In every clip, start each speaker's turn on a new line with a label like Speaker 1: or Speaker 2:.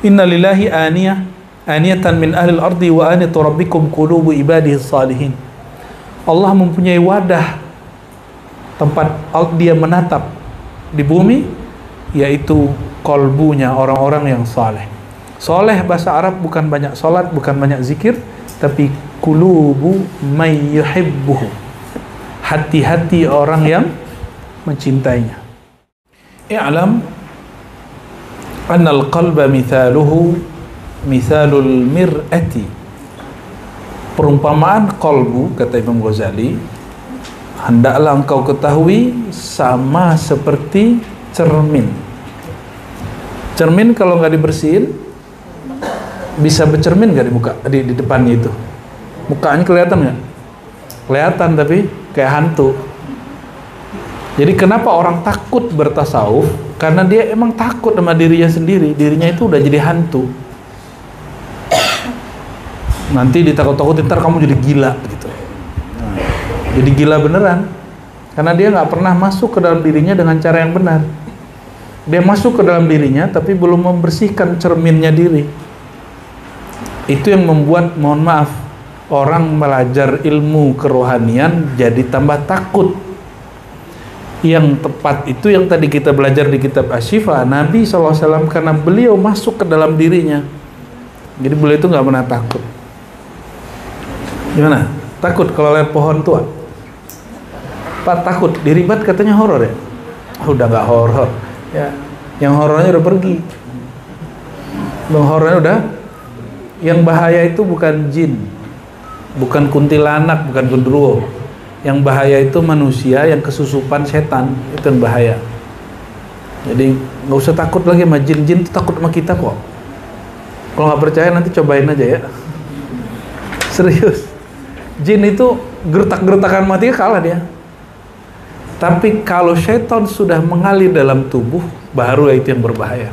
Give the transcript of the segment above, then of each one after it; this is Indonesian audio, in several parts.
Speaker 1: Inna lillahi aniyatan min ahli al-ardi wa aniyatu rabbikum qulubu ibadihi salihin. Allah mempunyai wadah tempat dia menatap di bumi, yaitu kolbunya orang-orang yang saleh. Soleh bahasa Arab bukan banyak salat, bukan banyak zikir, tapi qulubu may yuhibbuhu, hati-hati orang yang mencintainya. I'lam anna al-qalba mithaluhu mithalul mir'ati. Perumpamaan kolbu, kata Imam Ghazali, hendaklah engkau ketahui sama seperti cermin. Cermin kalau nggak dibersihin bisa bercermin nggak di muka, di depannya itu? Mukanya kelihatan nggak? Kelihatan, tapi kayak hantu. Jadi kenapa orang takut bertasawuf? Karena dia emang takut sama dirinya sendiri. Dirinya itu udah jadi hantu. Nanti ditakut-takutin, ntar kamu jadi gila gitu. Nah, jadi gila beneran. Karena dia nggak pernah masuk ke dalam dirinya dengan cara yang benar. Dia masuk ke dalam dirinya tapi belum membersihkan cerminnya diri. Itu yang membuat, mohon maaf, orang belajar ilmu kerohanian jadi tambah takut. Yang tepat itu yang tadi kita belajar di kitab Asy-Syifa, Nabi SAW, karena beliau masuk ke dalam dirinya. Jadi beliau itu nggak pernah takut. Gimana? Takut kalau lihat pohon tua? Pak takut, diribat katanya horor ya? Udah nggak horor ya, yang horornya udah pergi. Bang horornya udah. Yang bahaya itu bukan jin, bukan kuntilanak, bukan genderuwo. Yang bahaya itu manusia yang kesusupan setan, itu yang bahaya. Jadi nggak usah takut lagi sama jin. Jin itu takut sama kita kok. Kalau nggak percaya nanti cobain aja ya. Serius. Jin itu gertak-gertakan mati kalah dia. Tapi kalau setan sudah mengalir dalam tubuh, baru itu yang berbahaya.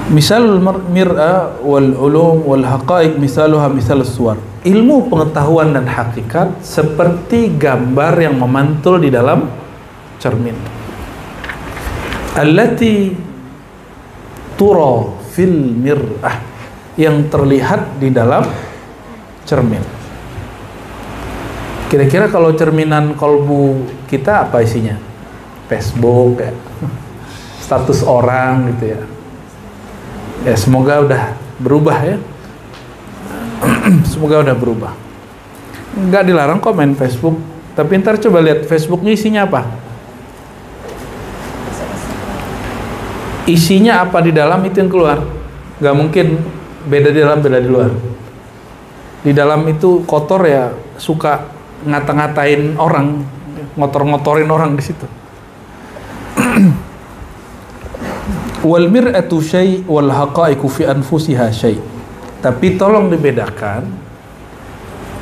Speaker 1: Misalul mir'a wal ulum wal haqaiq misaluha misal suwar. Ilmu pengetahuan dan hakikat seperti gambar yang memantul di dalam cermin. Allati tura fil mir'ah, yang terlihat di dalam cermin. Kira-kira kalau cerminan kolbu kita apa isinya? Facebook ya, status orang gitu ya. Ya semoga udah berubah ya. Semoga udah berubah. Nggak dilarang kok main Facebook, tapi ntar coba lihat Facebooknya isinya apa. Isinya apa di dalam itu yang keluar. Nggak mungkin beda di dalam beda di luar. Di dalam itu kotor ya, suka ngata-ngatain orang, ngotor-ngotorin orang di situ. Wal mir'atu syai' wal haqa'iqu fi anfusiha syai'. Tapi tolong dibedakan,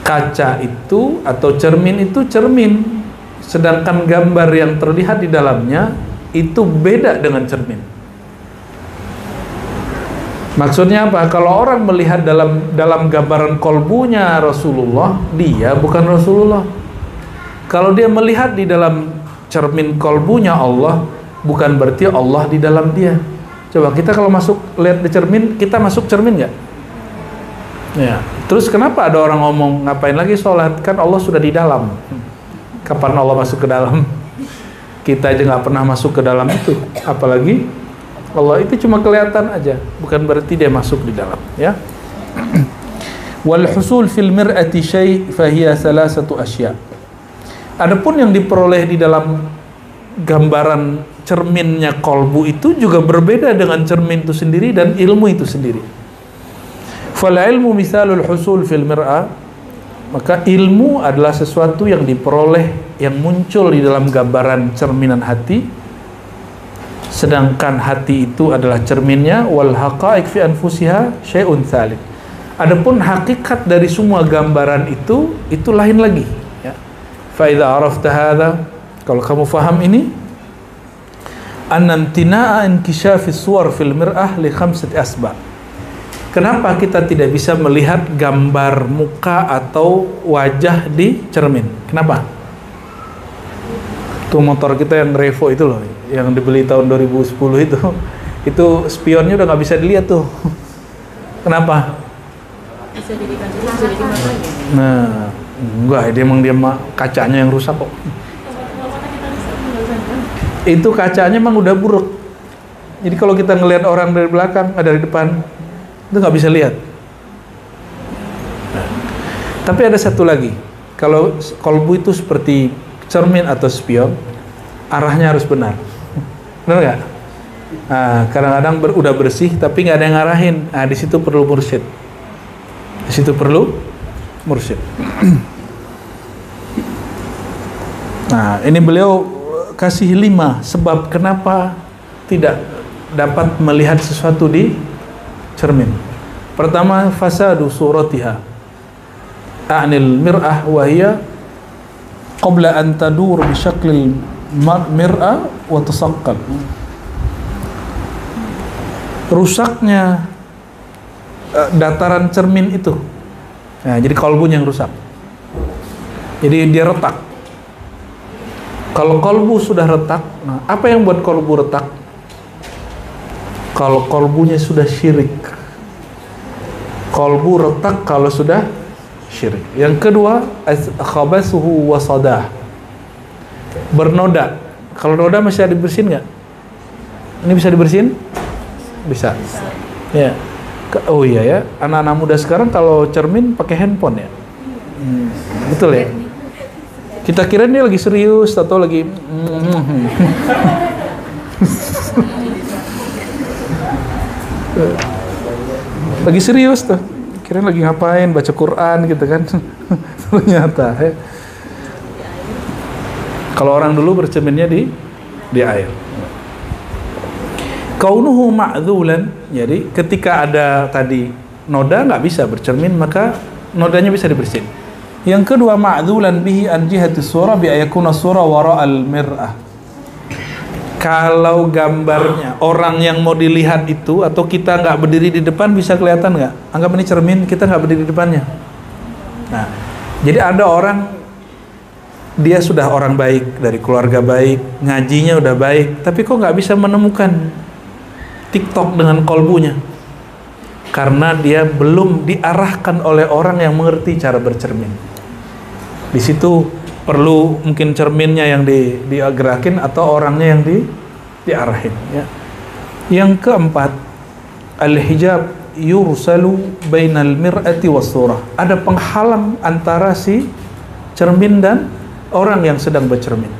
Speaker 1: kaca itu atau cermin itu cermin, sedangkan gambar yang terlihat di dalamnya itu beda dengan cermin. Maksudnya apa? Kalau orang melihat dalam gambaran kolbunya Rasulullah, dia bukan Rasulullah. Kalau dia melihat di dalam cermin kolbunya Allah, bukan berarti Allah di dalam dia. Coba kita kalau masuk lihat di cermin, kita masuk cermin nggak? Ya. Terus kenapa ada orang ngomong ngapain lagi sholat? Kan Allah sudah di dalam. Kapan Allah masuk ke dalam? Kita aja nggak pernah masuk ke dalam itu, apalagi Allah. Itu cuma kelihatan aja, bukan berarti dia masuk di dalam. Ya. Wal husul fil mir'ati syai' fahiya salasatu asya'. Adapun yang diperoleh di dalam gambaran cerminnya kolbu itu juga berbeda dengan cermin itu sendiri dan ilmu itu sendiri. Fal ilmu misalul husul fil mir'ah, maka ilmu adalah sesuatu yang diperoleh, yang muncul di dalam gambaran cerminan hati, sedangkan hati itu adalah cerminnya. Wal haqa'iq fi anfusiha syai'un tsalik. Adapun hakikat dari semua gambaran itu lain lagi ya. Fa idza arafta hadza, kalau kamu faham ini, annantina'a inkishafis suwar fil mir'ah li khamsati asbab. Kenapa kita tidak bisa melihat gambar muka atau wajah di cermin? Kenapa? Tuh motor kita yang Revo itu loh, yang dibeli tahun 2010 itu spionnya udah nggak bisa dilihat tuh. Kenapa?
Speaker 2: Bisa jadi kaca, bisa jadi mata.
Speaker 1: Nah, enggak, dia kacanya yang rusak kok. Itu kacanya emang udah buruk. Jadi kalau kita ngelihat orang dari belakang, dari depan, itu nggak bisa lihat. Nah, tapi ada satu lagi, kalau kolbu itu seperti cermin atau spion, arahnya harus benar. Benar nggak? Nah, kadang-kadang udah bersih tapi nggak ada yang ngarahin. Nah, di situ perlu mursyid. Di situ perlu mursyid. Nah, ini beliau kasih 5 sebab kenapa tidak dapat melihat sesuatu di cermin. Pertama, fasadu suratiha. A'nil mir'ah wa hiya qabla an tadur bi syaklil mir'ah wa tasaqqal. Rusaknya dataran cermin itu. Nah, jadi kolbunya yang rusak. Jadi dia retak. Kalau kolbu sudah retak, nah apa yang buat kolbu retak? Kalau kolbunya sudah syirik. Kolbu retak kalau sudah syirik. Yang kedua, khabasuhu wasadah. Bernoda. Kalau noda masih dibersihin nggak? Ini bisa dibersihin? Bisa. Ya. Oh iya ya, anak-anak muda sekarang kalau cermin pakai handphone ya. Betul ya? Kita kira dia lagi serius atau lagi lagi serius tuh. Kira lagi ngapain, baca Quran gitu kan. Ternyata ya. Kalau orang dulu bercerminnya di air. Kaunuhu ma'dzulan, jadi ketika ada tadi noda nggak bisa bercermin, maka nodanya bisa dibersihin. Yang kedua, ma'dzulan bihi an jihati sura bi ayakuna sura wara'al mir'ah. Kalau gambarnya orang yang mau dilihat itu atau kita nggak berdiri di depan bisa kelihatan nggak? Anggap ini cermin, kita nggak berdiri di depannya. Nah, jadi ada orang dia sudah orang baik dari keluarga baik, ngajinya udah baik, tapi kok nggak bisa menemukan TikTok dengan kolbunya karena dia belum diarahkan oleh orang yang mengerti cara bercermin. Di situ perlu mungkin cerminnya yang digerakin atau orangnya yang diarahin ya. Yang keempat, al-hijab yursalu bainal mir'ati was surah. Ada penghalang antara si cermin dan orang yang sedang bercermin.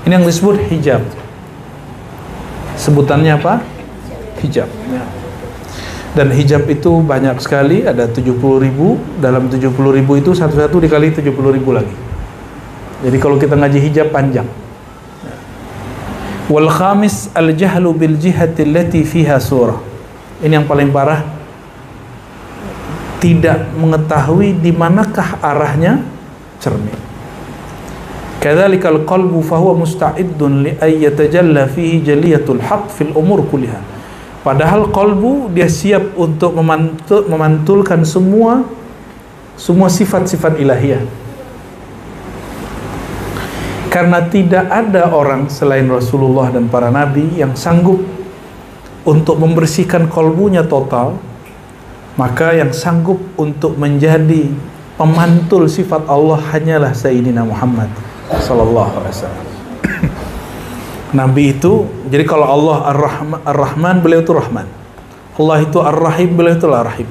Speaker 1: Ini yang disebut hijab. Sebutannya apa? Hijab ya. Dan hijab itu banyak sekali, ada 70.000. Dalam 70.000 itu satu-satu dikali 70.000 lagi. Jadi kalau kita ngaji hijab panjang. Wal khamis al jahlu bil jihati allati fiha surah. Ini yang paling parah, tidak mengetahui di manakah arahnya cermin. Kadzalikal qalbu fahuwa musta'iddun li ay yatajalla fihi jaliyatul haqq fil umur kulliha. Padahal kolbu dia siap untuk memantulkan semua sifat-sifat ilahiyah. Karena tidak ada orang selain Rasulullah dan para nabi yang sanggup untuk membersihkan kolbunya total, maka yang sanggup untuk menjadi pemantul sifat Allah hanyalah Sayyidina Muhammad sallallahu alaihi wasallam. Nabi itu, jadi kalau Allah Ar-Rahman, beliau itu Rahman. Allah itu Ar-Rahim, beliau itu Ar-Rahim.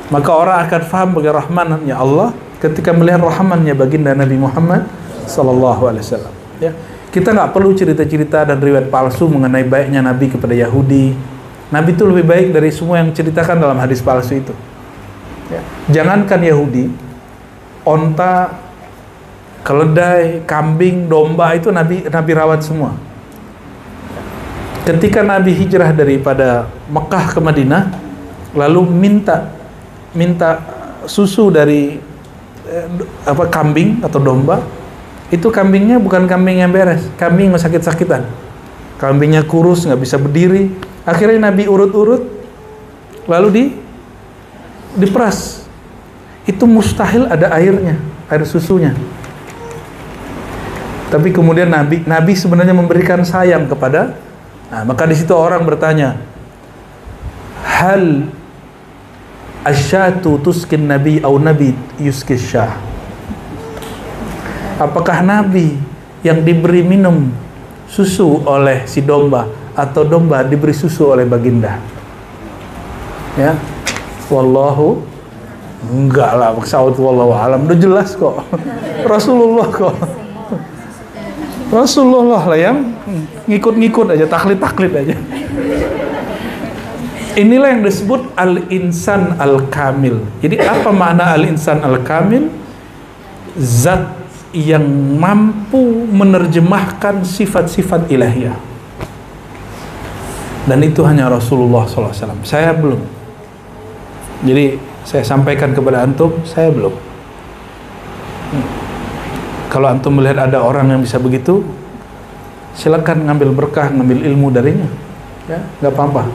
Speaker 1: Maka orang akan faham bagaimana Rahmannya Allah ketika melihat Rahmannya baginda Nabi Muhammad sallallahu alaihi wasallam. Ya, kita nggak perlu cerita-cerita dan riwayat palsu mengenai baiknya Nabi kepada Yahudi. Nabi itu lebih baik dari semua yang ceritakan dalam hadis palsu itu. Ya. Jangankan Yahudi, onta, keledai, kambing, domba itu Nabi rawat semua. Ketika Nabi hijrah daripada Mekah ke Madinah, lalu minta susu dari kambing atau domba, itu kambingnya bukan kambing yang beres, kambing yang sakit-sakitan, kambingnya kurus, nggak bisa berdiri. Akhirnya Nabi urut-urut, lalu diperas. Itu mustahil ada airnya, air susunya. Tapi kemudian Nabi sebenarnya memberikan sayang kepada. Nah, maka di situ orang bertanya, hal asyatu tuskin nabi au nabi yuskis syah. Apakah Nabi yang diberi minum susu oleh si domba atau domba diberi susu oleh baginda? Ya, wallahu enggak lah, maksud wallahu alam udah jelas kok. Rasulullah kok. Rasulullah lah yang ngikut-ngikut aja, taklid aja. Inilah yang disebut al-insan al-kamil. Jadi apa makna al-insan al-kamil? Zat yang mampu menerjemahkan sifat-sifat ilahiyah. Dan itu hanya Rasulullah SAW. Saya belum. Jadi saya sampaikan kepada antum, saya belum. Kalau antum melihat ada orang yang bisa begitu, silakan ngambil berkah, ngambil ilmu darinya. Ya, nggak apa-apa.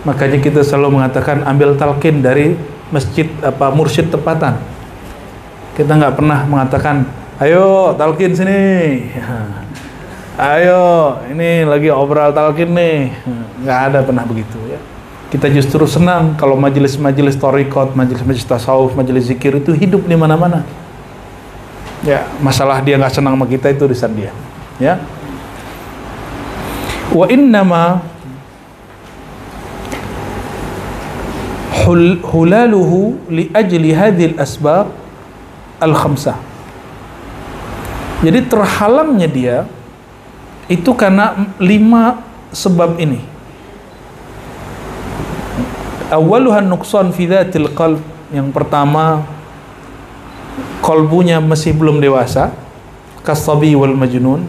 Speaker 1: Makanya kita selalu mengatakan ambil talqin dari masjid mursyid tempatan. Kita nggak pernah mengatakan, ayo talqin sini. Ayo, ini lagi obral talqin nih. Nggak ada pernah begitu ya. Kita justru senang kalau majelis-majelis thariqat, majelis-majelis tasawuf, majelis zikir itu hidup di mana-mana. Ya, masalah dia nggak senang sama kita itu urusan dia. Ya. Wa innama hulaluhu li ajli hadhil asbab al-khamsah. Jadi terhalangnya dia itu karena 5 sebab ini. Awaluhan nuqsan fi dzatil qalb. Yang pertama, kolbunya masih belum dewasa, kasabi wal majnun,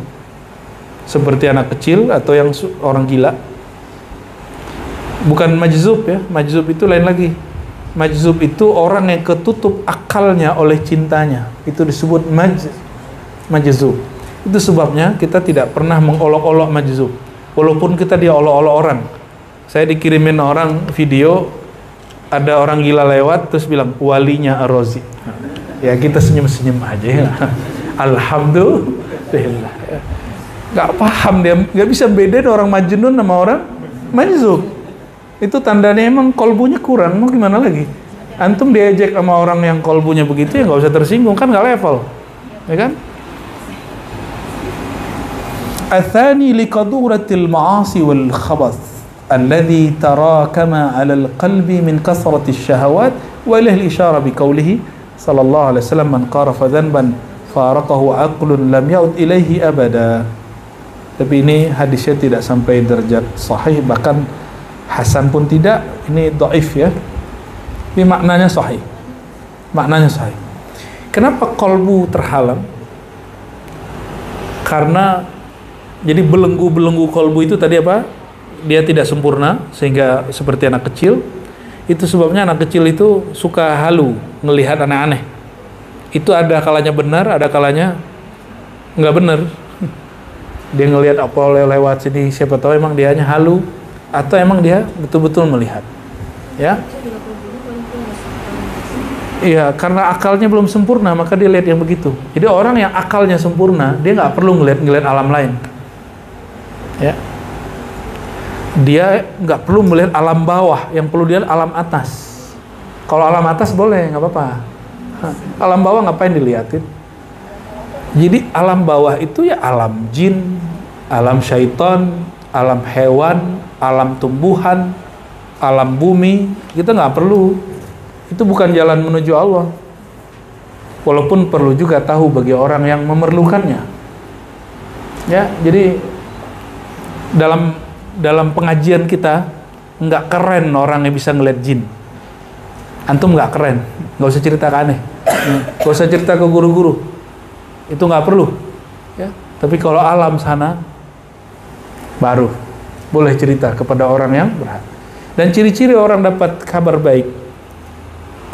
Speaker 1: seperti anak kecil atau yang orang gila. Bukan majzub ya, majzub itu lain lagi. Majzub itu orang yang ketutup akalnya oleh cintanya, itu disebut majzub. Itu sebabnya kita tidak pernah mengolok-olok majzub, walaupun kita dia olok-olok orang. Saya dikirimin orang video, ada orang gila lewat terus bilang walinya Ar-Razi. Ya kita senyum-senyum aja ya. Alhamdulillah ya. Gak paham dia, gak bisa bedain orang majnun sama orang majzub. Itu tandanya emang kolbunya kurang, mau gimana lagi? Antum diajak sama orang yang kolbunya begitu ya gak usah tersinggung, kan gak level, ya kan? Athani liqaduratil ma'asi wal khabath alladhi tarakama 'ala al-qalbi min kasrati syahawat wa ilaihi al-isyara biqaulihi sallallahu alaihi wasallam man qarafa dhanban faraqahu aqlun lam ya'ud ilaihi abada. Tapi ini hadisnya tidak sampai derajat sahih, bahkan hasan pun tidak, ini dhaif ya. Ini maknanya sahih. Maknanya sahih. Kenapa kolbu terhalang? Karena jadi belenggu-belenggu kolbu itu tadi apa? Dia tidak sempurna sehingga seperti anak kecil. Itu sebabnya anak kecil itu suka halu, ngelihat aneh-aneh. Itu ada kalanya benar, ada kalanya nggak benar. Dia ngelihat apa lewat sini, siapa tahu emang dia hanya halu atau emang dia betul-betul melihat. Ya. Iya, karena akalnya belum sempurna maka dia lihat yang begitu. Jadi orang yang akalnya sempurna, dia nggak perlu ngelihat alam lain. Ya. Dia nggak perlu melihat alam bawah, yang perlu dia alam atas. Kalau alam atas boleh, nggak apa-apa. Alam bawah ngapain dilihatin? Jadi alam bawah itu ya alam jin, alam syaitan, alam hewan, alam tumbuhan, alam bumi. Kita nggak perlu. Itu bukan jalan menuju Allah. Walaupun perlu juga tahu bagi orang yang memerlukannya. Ya, jadi dalam pengajian kita nggak keren orang yang bisa ngeliat jin. Antum nggak keren, nggak usah cerita ke aneh, nggak usah cerita ke guru-guru, itu nggak perlu. Ya. Tapi kalau alam sana baru boleh cerita kepada orang yang berhak. Dan ciri-ciri orang dapat kabar baik,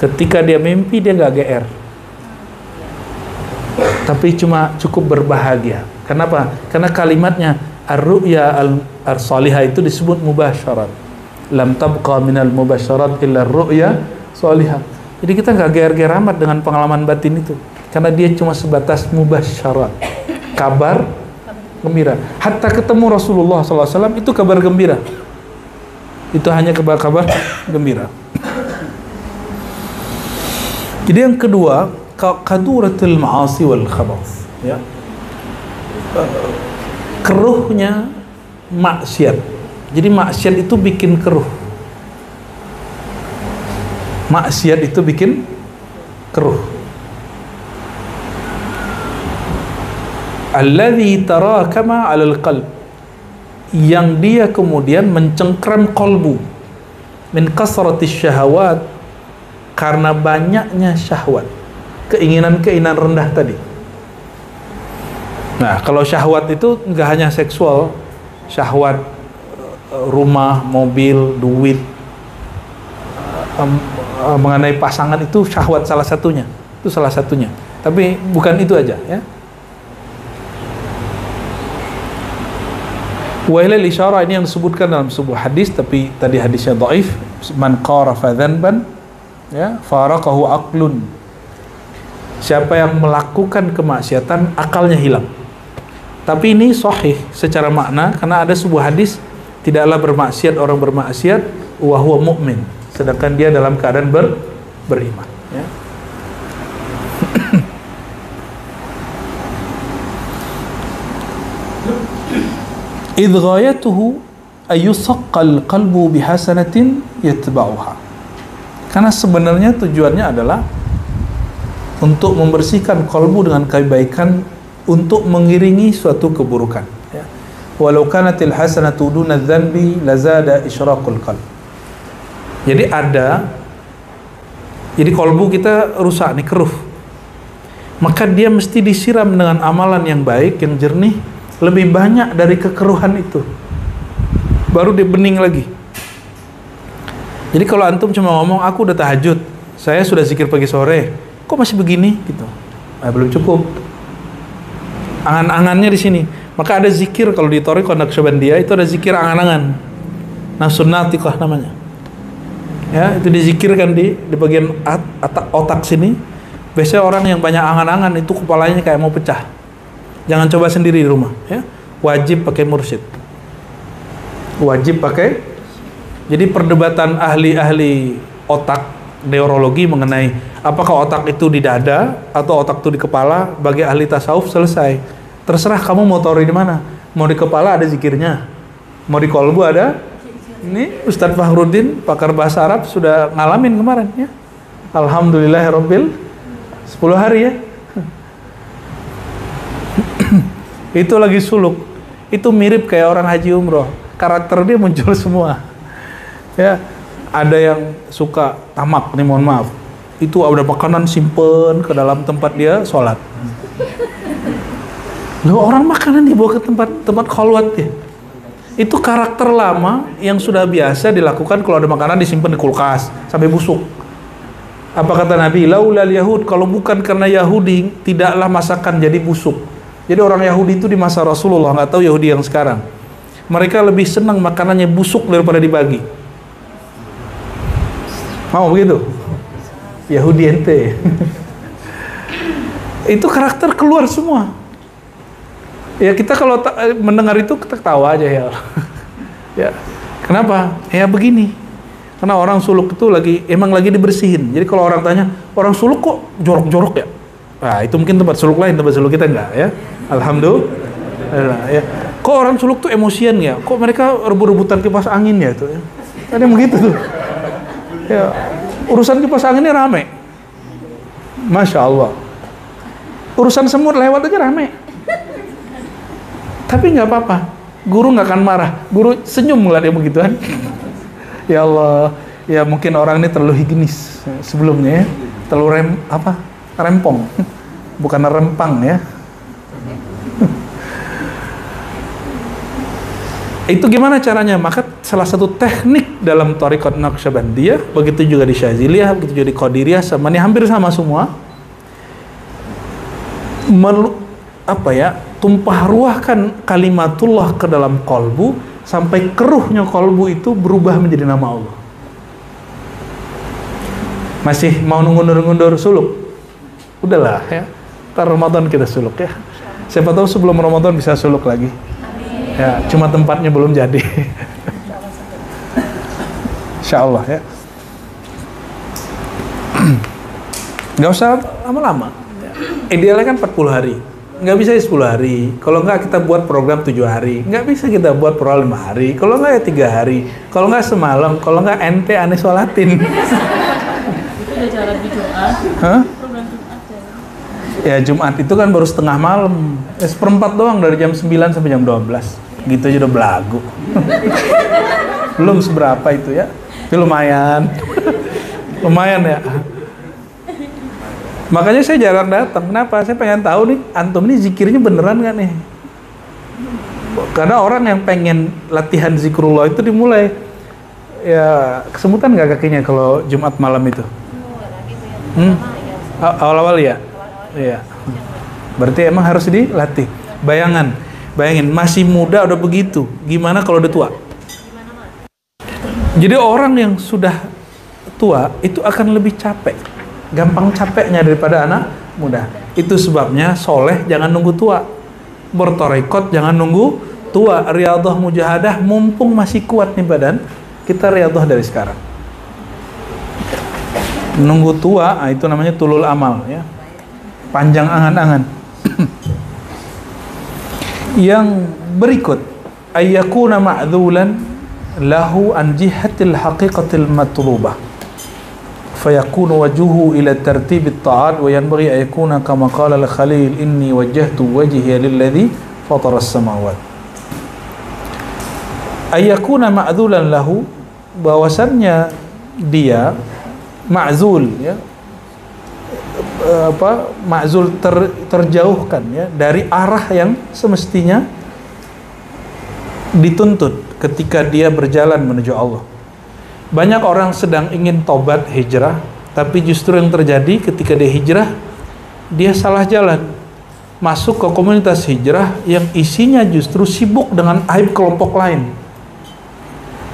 Speaker 1: ketika dia mimpi dia nggak GR, tapi cuma cukup berbahagia. Kenapa? Karena kalimatnya ar-ru'ya al-salihah itu disebut mubasyarat. Lam tabqa minal mubasyarat illa ar-ru'ya salihah. Jadi kita nggak GR-GR amat dengan pengalaman batin itu, karena dia cuma sebatas mubasyarat. kabar gembira. Hatta ketemu Rasulullah SAW itu kabar gembira. Itu hanya kabar-kabar gembira. Jadi yang kedua, kaduratul ma'asi wal khabath, ya. Keruhnya maksiat. Jadi maksiat itu bikin keruh. Maksiat itu bikin keruh. Alladzi tarakama 'alal qalb, yang dia kemudian mencengkram kolbu, min kasratis syahawat, karena banyaknya syahwat, keinginan-keinginan rendah tadi. Nah, kalau syahwat itu nggak hanya seksual, syahwat rumah, mobil, duit, mengenai pasangan itu syahwat salah satunya. Itu salah satunya. Tapi bukan itu aja, ya. Wa ilal isyarah, ini yang disebutkan dalam sebuah hadis, tapi tadi hadisnya dhaif. Man qarafa dzanban, ya, faraqahu aqlun. Siapa yang melakukan kemaksiatan, akalnya hilang. Tapi ini sahih secara makna, karena ada sebuah hadis, tidaklah bermaksiat orang bermaksiat wa huwa mu'min, sedangkan dia dalam keadaan beriman, ya. idh ghayatuhu ayyusaqqal qalbu bihasanatin yatba'uha, karena sebenarnya tujuannya adalah untuk membersihkan kalbu dengan kebaikan, untuk mengiringi suatu keburukan, ya. Walau kanatil hasanatu duna dzanbi lazada isyraqul qalb. Jadi kalbu kita rusak nih, keruh, maka dia mesti disiram dengan amalan yang baik, yang jernih, lebih banyak dari kekeruhan itu, baru dia bening lagi. Jadi kalau antum cuma ngomong, aku udah tahajud, saya sudah zikir pagi sore, kok masih begini gitu, belum cukup. Angan-angannya di sini. Maka ada zikir kalau di Thariqah Naqsyabandiyah itu ada zikir angan-angan, nafsun natiqah namanya, ya. Itu dizikirkan di bagian otak sini. Biasanya orang yang banyak angan-angan itu kepalanya kayak mau pecah. Jangan coba sendiri di rumah, ya. Wajib pakai mursyid. Wajib pakai. Jadi perdebatan ahli-ahli otak, neurologi mengenai apakah otak itu di dada atau otak itu di kepala, bagi ahli tasawuf selesai. Terserah kamu mau taruh di mana. Mau di kepala ada zikirnya, mau di kolbu ada. Ini Ustadz Fakhruddin, pakar bahasa Arab, sudah ngalamin kemarin, ya. Alhamdulillahirabbil 10 hari, ya. Itu lagi suluk. Itu mirip kayak orang haji umroh. Karakter dia muncul semua, ya. Ada yang suka tamak nih, mohon maaf. Itu ada makanan simpen ke dalam tempat dia sholat. Loh, orang makanan dibawa ke tempat khalwat ya. Itu karakter lama yang sudah biasa dilakukan kalau ada makanan disimpan di kulkas sampai busuk. Apa kata Nabi? Laulal Yahud, kalau bukan karena Yahudi, tidaklah masakan jadi busuk. Jadi orang Yahudi itu di masa Rasulullah, nggak tahu Yahudi yang sekarang, mereka lebih senang makanannya busuk daripada dibagi. Mau begitu? Yahudi ente. Itu karakter keluar semua. Ya kita kalau mendengar itu kita ketawa aja, ya. Ya. Kenapa? Ya begini. Karena orang suluk itu emang lagi dibersihin. Jadi kalau orang tanya, orang suluk kok jorok-jorok ya? Nah, itu mungkin tempat suluk lain, tempat suluk kita enggak, ya. Alhamdulillah, ya. Kok orang suluk tuh emosian ya? Kok mereka rebut-rebutan kipas angin ya tuh, ya? Ada yang begitu tuh. Ya, urusan kipas anginnya rame. Masya Allah. Urusan semut lewat aja rame. Tapi nggak apa-apa. Guru nggak akan marah. Guru senyum ngeliat yang begituan. Ya Allah. Ya mungkin orang ini terlalu higienis sebelumnya, ya. Terlalu rempong. Bukan rempang, ya. Itu gimana caranya? Maka salah satu teknik dalam Thariqat Naqsyabandiyah, begitu juga di Syaziliyah, begitu juga di Qadiriyah, sama ini hampir sama semua. Tumpah ruahkan kalimatullah ke dalam kolbu sampai keruhnya kolbu itu berubah menjadi nama Allah. Masih mau ngundur-ngundur suluk? Udahlah, ya. Ntar Ramadan kita suluk, ya. Siapa tahu sebelum Ramadan bisa suluk lagi. Ya, cuma tempatnya belum jadi. Insya Allah ya. Nggak usah lama-lama. Idealnya kan 40 hari. Nggak bisa 10 hari. Kalau nggak kita buat program 7 hari. Nggak bisa kita buat program 5 hari. Kalau nggak ya 3 hari. Kalau nggak semalam. Kalau nggak ente aneh sholatin.
Speaker 2: Itu udah jalan di Jumat.
Speaker 1: Hah?
Speaker 2: Program Jumat
Speaker 1: Ya Jumat itu kan baru setengah malam. Seperempat doang dari jam 9 sampai jam 12. Gitu aja udah belagu. Belum seberapa itu ya. Tapi lumayan. Lumayan ya. Makanya saya jarang datang. Kenapa? Saya pengen tahu nih, antum ini zikirnya beneran nggak nih? Karena orang yang pengen latihan zikrullah itu dimulai. Ya kesemutan nggak kakinya kalau Jumat malam itu? Awal-awal ya? Iya. Berarti emang harus dilatih. Bayangin masih muda udah begitu. Gimana kalau udah tua? Jadi orang yang sudah tua itu akan lebih capek. Gampang capeknya daripada anak muda. Itu sebabnya soleh jangan nunggu tua. Bertorekot jangan nunggu tua. Riyadhah mujahadah mumpung masih kuat nih badan. Kita riyadhah dari sekarang. Nunggu tua, itu namanya tulul amal ya. Panjang angan-angan. Yang berikut, ayyakuna ma'dzulan lahu an jihatil haqiqatil matlubah. Fayakunu wajuhu ila tartibit ta'at wa yanbaghi an yakuna kama qala al-Khalil inni wajjahtu wajhiya lilladzi fatara as-samawat. Ayyakuna ma'dzulan lahu, bahwasannya dia ma'zul ya, ma'zul terjauhkan ya dari arah yang semestinya dituntut ketika dia berjalan menuju Allah. Banyak orang sedang ingin tobat hijrah, tapi justru yang terjadi ketika dia hijrah, dia salah jalan, masuk ke komunitas hijrah yang isinya justru sibuk dengan aib kelompok lain.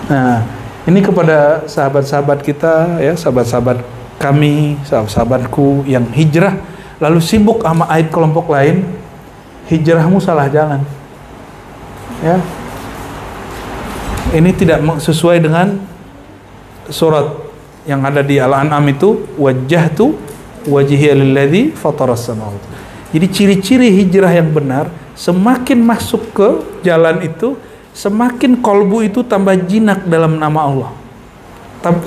Speaker 1: Nah, ini kepada sahabat-sahabat kita ya, sahabat-sahabat kami, sahabat-sahabatku yang hijrah lalu sibuk sama aib kelompok lain, hijrahmu salah jalan. Ya. Ini tidak sesuai dengan surat yang ada di Al-An'am itu, wajjahtu wajhiya lilladzi fataras samawati. Jadi ciri-ciri hijrah yang benar, semakin masuk ke jalan itu, semakin kolbu itu tambah jinak dalam nama Allah,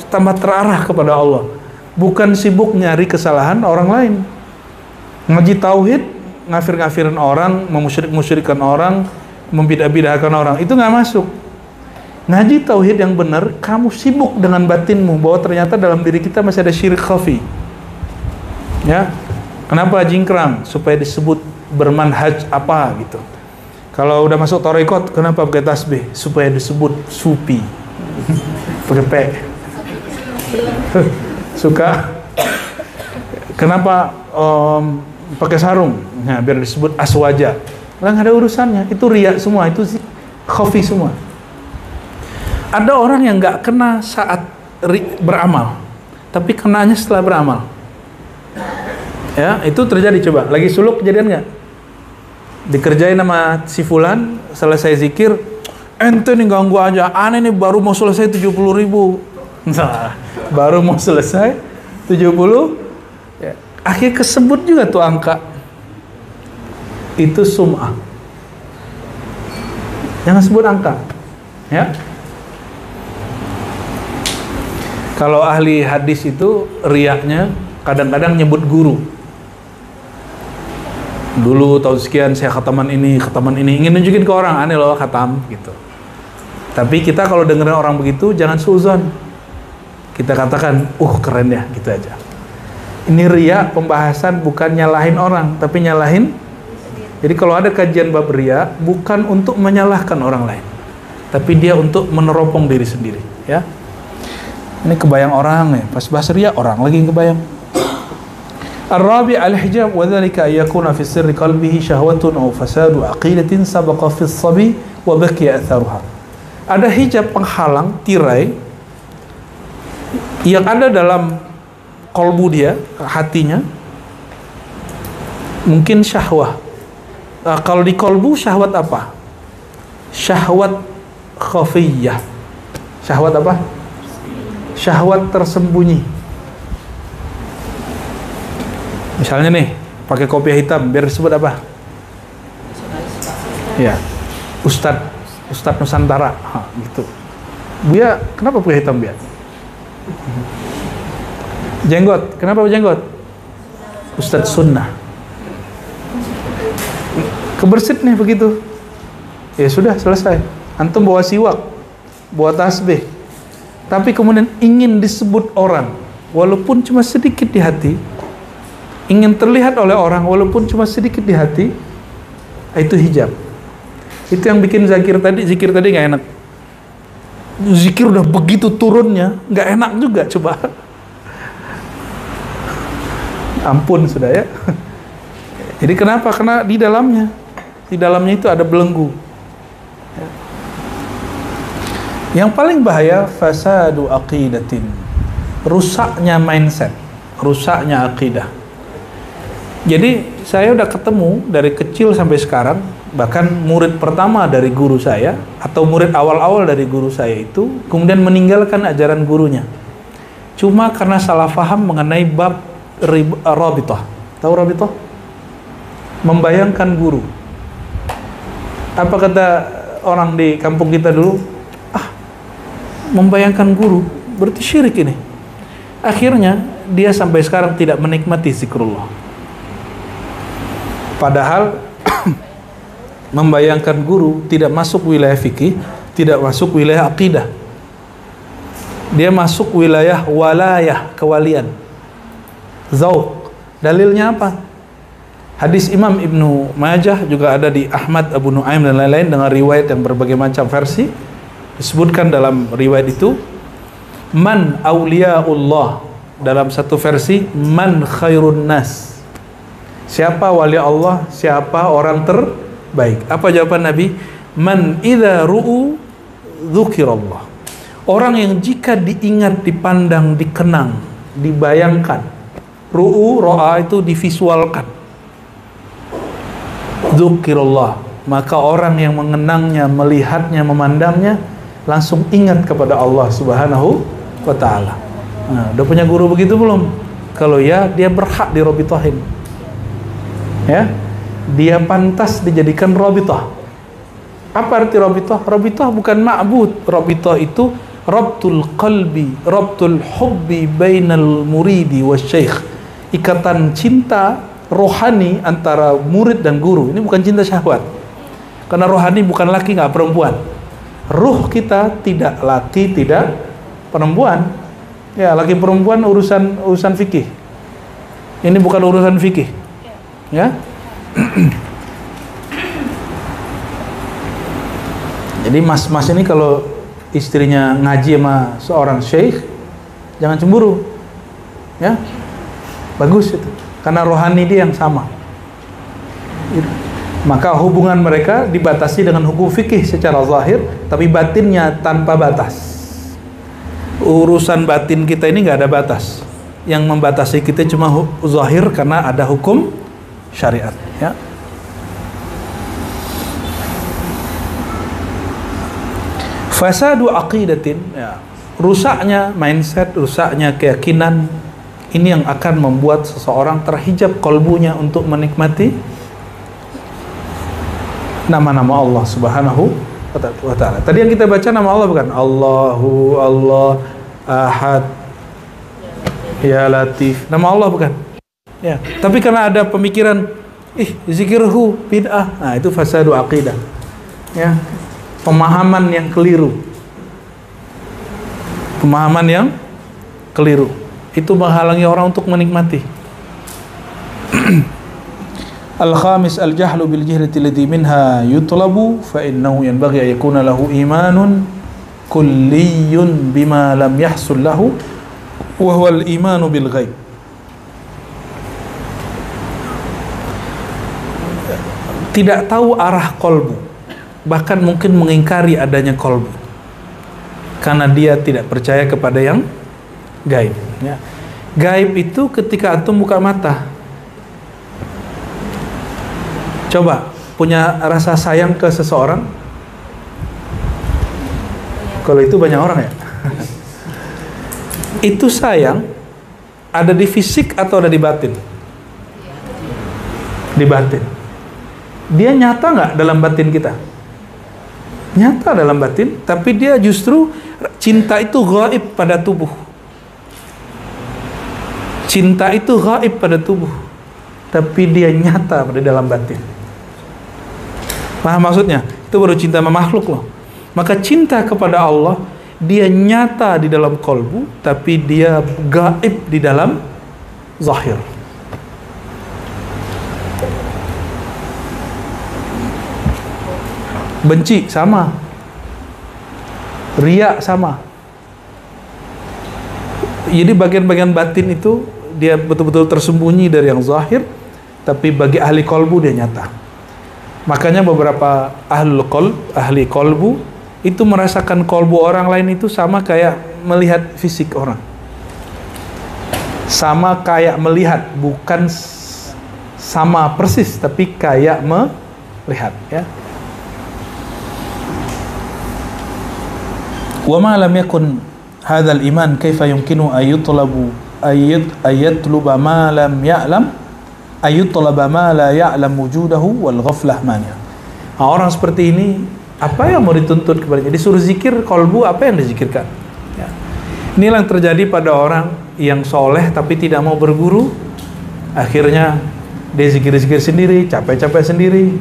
Speaker 1: tambah terarah kepada Allah, bukan sibuk nyari kesalahan orang lain. Ngaji tauhid, ngafir-ngafirin orang, memusyrik-musyrikkan orang, membidah-bidahkan orang, itu nggak masuk. Ngaji tauhid yang benar, kamu sibuk dengan batinmu bahwa ternyata dalam diri kita masih ada syirik khafi. Ya, kenapa jingkrang? Supaya disebut bermanhaj apa gitu. Kalau udah masuk tarekat, kenapa pakai tasbih? Supaya disebut sufi. Pakai P. Suka. Kenapa pakai sarung? Nah, biar disebut aswaja. Lah nggak ada urusannya. Itu riya semua, itu khafi semua. Ada orang yang nggak kena saat beramal, tapi kenanya setelah beramal. Ya, itu terjadi. Coba, lagi suluk kejadian nggak? Dikerjain sama si fulan, selesai zikir, ente nih ganggu aja, aneh nih baru mau selesai 70.000. Nah, baru mau selesai 70, ya, akhirnya kesebut juga tuh angka. Itu sum'ah. Jangan sebut angka, ya. Kalau ahli hadis itu riyaknya kadang-kadang nyebut guru. Dulu tahun sekian saya khataman ini, ingin nunjukin ke orang, aneh loh khatam gitu. Tapi kita kalau dengerin orang begitu jangan suzon. Kita katakan, keren ya, gitu aja. Ini riya, pembahasan bukan nyalahin orang, tapi nyalahin. Jadi kalau ada kajian bab riya, bukan untuk menyalahkan orang lain, tapi dia untuk meneropong diri sendiri, ya. Ini kebayang orang ya, pas bahas riya orang lagi yang kebayang. Ar-rabi' al-hijab wa dhalika an yakuna fi sirri qalbihi syahwatun aw fasadu aqidatin sabaqa fi as-sabi wa baqiya atharuha. Ada hijab penghalang, tirai yang ada dalam kolbu dia, hatinya, mungkin syahwah, Kalau di kolbu syahwat apa? Syahwat khafiyah. Syahwat apa? Syahwat tersembunyi. Misalnya nih, pakai kopiah hitam, biar disebut apa? Ya, Ustadz Nusantara, gitu. Buya, kenapa pakai hitam Buya? Jenggot, kenapa jenggot? Ustadz Sunnah. Kebersit nih begitu. Ya sudah, selesai. Antum bawa siwak, bawa tasbih. Tapi kemudian ingin disebut orang, walaupun cuma sedikit di hati, ingin terlihat oleh orang, walaupun cuma sedikit di hati, itu hijab. Itu yang bikin zikir tadi nggak enak. Zikir udah begitu turunnya, nggak enak juga, coba. Ampun sudah ya. Jadi kenapa? Karena di dalamnya itu ada belenggu. Yang paling bahaya fasadu aqidatin, rusaknya mindset, rusaknya akidah. Jadi saya udah ketemu dari kecil sampai sekarang, bahkan murid pertama dari guru saya atau murid awal-awal dari guru saya itu kemudian meninggalkan ajaran gurunya cuma karena salah faham mengenai bab rabithah. Tahu rabithah? Membayangkan guru. Apa kata orang di kampung kita dulu? Membayangkan guru berarti syirik ini. Akhirnya dia sampai sekarang tidak menikmati zikrullah. Padahal membayangkan guru tidak masuk wilayah fikih, tidak masuk wilayah akidah. Dia masuk wilayah walayah, kewalian. Zauq. Dalilnya apa? Hadis Imam Ibnu Majah, juga ada di Ahmad, Abu Nuaim dan lain-lain dengan riwayat yang berbagai macam versi. Disebutkan dalam riwayat itu, man auliyaullah, dalam satu versi man khairun nas, siapa wali Allah, siapa orang terbaik. Apa jawaban Nabi? Man idza ru'u dzukirallah, orang yang jika diingat, dipandang, dikenang, dibayangkan. Ru'u, ro'a itu divisualkan. Dzukirallah, maka orang yang mengenangnya, melihatnya, memandangnya langsung ingat kepada Allah Subhanahu wa ta'ala. Nah, udah punya guru begitu belum? Kalau ya, dia berhak dirobitohin. Ya, dia pantas dijadikan robitoh. Apa arti robitoh? Robitoh bukan ma'bud. Robitoh itu rabtul qalbi, rabtul hubbi bainal muridi wa syekh. Ikatan cinta rohani antara murid dan guru. Ini bukan cinta syahwat. Karena rohani bukan laki, nggak perempuan. Ruh kita tidak laki, tidak perempuan. Ya, laki perempuan urusan fikih. Ini bukan urusan fikih. Ya. Jadi mas-mas ini kalau istrinya ngaji sama seorang syekh, jangan cemburu. Ya. Bagus itu. Karena rohani dia yang sama. Maka hubungan mereka dibatasi dengan hukum fikih secara zahir, tapi batinnya tanpa batas. Urusan batin kita ini nggak ada batas. Yang membatasi kita cuma zahir karena ada hukum syariat. Ya. Fasadu aqidatin, ya. Rusaknya mindset, rusaknya keyakinan, ini yang akan membuat seseorang terhijab kolbunya untuk menikmati nama-nama Allah Subhanahu wa ta'ala. Tadi yang kita baca nama Allah bukan? Allahu, Allah, Ahad, Ya Latif. Nama Allah bukan? Ya. Tapi karena ada pemikiran, zikirhu bid'ah. Nah, itu fasadu aqidah. Ya. Pemahaman yang keliru. Pemahaman yang keliru. Itu menghalangi orang untuk menikmati. Al-khamis al-jahlu bil jihrati alladhi minha yutlabu fa innahu yanbaghi an yakuna lahu imanun kulliyun bima lam yahsul lahu wa huwa al-imanu bil ghaib. Tidak tahu arah kolbu, bahkan mungkin mengingkari adanya kolbu karena dia tidak percaya kepada yang gaib. Ya. Gaib itu ketika antum buka mata. Coba, punya rasa sayang ke seseorang? Kalau itu banyak orang ya. Itu sayang ada di fisik atau ada di batin? Di batin. Dia nyata nggak dalam batin kita? Nyata dalam batin, tapi dia justru cinta itu gaib pada tubuh. Cinta itu gaib pada tubuh, tapi dia nyata pada dalam batin. Paham maksudnya? Itu baru cinta sama makhluk loh. Maka cinta kepada Allah, dia nyata di dalam kolbu, tapi dia gaib di dalam zahir. Benci sama, riya sama. Jadi bagian-bagian batin itu dia betul-betul tersembunyi dari yang zahir, tapi bagi ahli kolbu dia nyata. Makanya beberapa ahli kolbu itu merasakan kolbu orang lain itu sama kayak melihat fisik orang. Sama kayak melihat, bukan sama persis, tapi kayak melihat, ya. Wa ma lam yakun hadzal iman kaifa yumkinu ayatluba ma lam ya'lam ayutlaba ma la ya'lam wujudahu wal ghaflah mania. Orang seperti ini apa yang mau dituntut kepadanya? Disuruh zikir kolbu, apa yang dizikirkan? Ya. Inilah yang terjadi pada orang yang soleh tapi tidak mau berguru. Akhirnya dia zikir-zikir sendiri, capek-capek sendiri.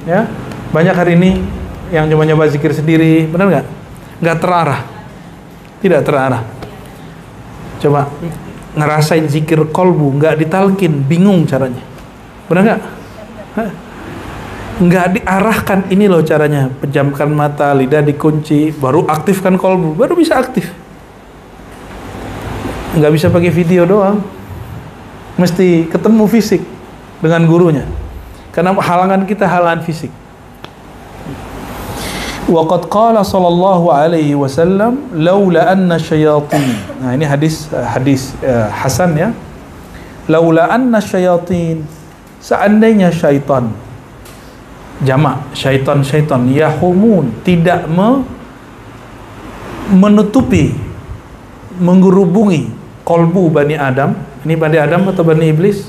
Speaker 1: Ya, banyak hari ini yang nyoba-nyoba zikir sendiri, benar nggak? Nggak terarah, tidak terarah. Coba ngerasain zikir kolbu, nggak ditalkin, bingung caranya, benar nggak? Nggak diarahkan, ini loh caranya, pejamkan mata, lidah dikunci, baru aktifkan kolbu, baru bisa aktif. Nggak bisa pakai video doang, mesti ketemu fisik dengan gurunya, karena halangan kita halangan fisik. Waqad qala sallallahu alaihi wasallam laula anna syayatin. Nah, ini hadis hasan ya. Laula anna syayatin, seandainya syaitan, jamak syaitan yahumun, tidak menutupi, menggerubungi kolbu Bani Adam. Ini Bani Adam atau Bani Iblis?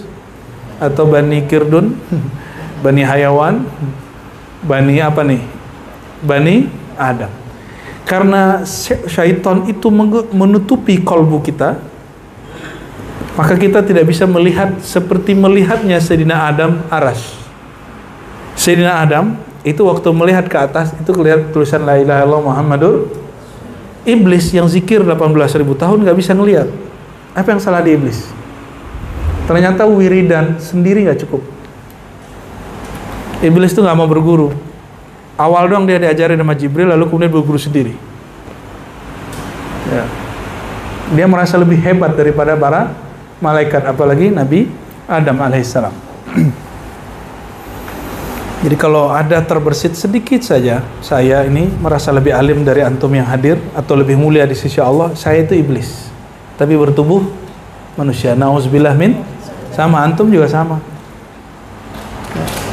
Speaker 1: Atau Bani Kirdun? Bani Hayawan? Bani apa nih? Bani Adam. Karena syaitan itu menutupi kolbu kita, maka kita tidak bisa melihat seperti melihatnya Sayyidina Adam aras. Sayyidina Adam itu waktu melihat ke atas itu kelihatan tulisan la ilaha illallah Muhammadur. Iblis yang zikir 18.000 tahun nggak bisa ngelihat. Apa yang salah di iblis? Ternyata wiridan sendiri nggak cukup. Iblis itu nggak mau berguru. Awal doang dia diajarin sama Jibril, lalu kemudian berguru sendiri. Ya. Dia merasa lebih hebat daripada para malaikat, apalagi Nabi Adam alaihissalam. Jadi kalau ada terbersit sedikit saja, saya ini merasa lebih alim dari antum yang hadir, atau lebih mulia di sisi Allah, saya itu iblis, tapi bertubuh manusia. Nauzubillah min, sama antum juga sama.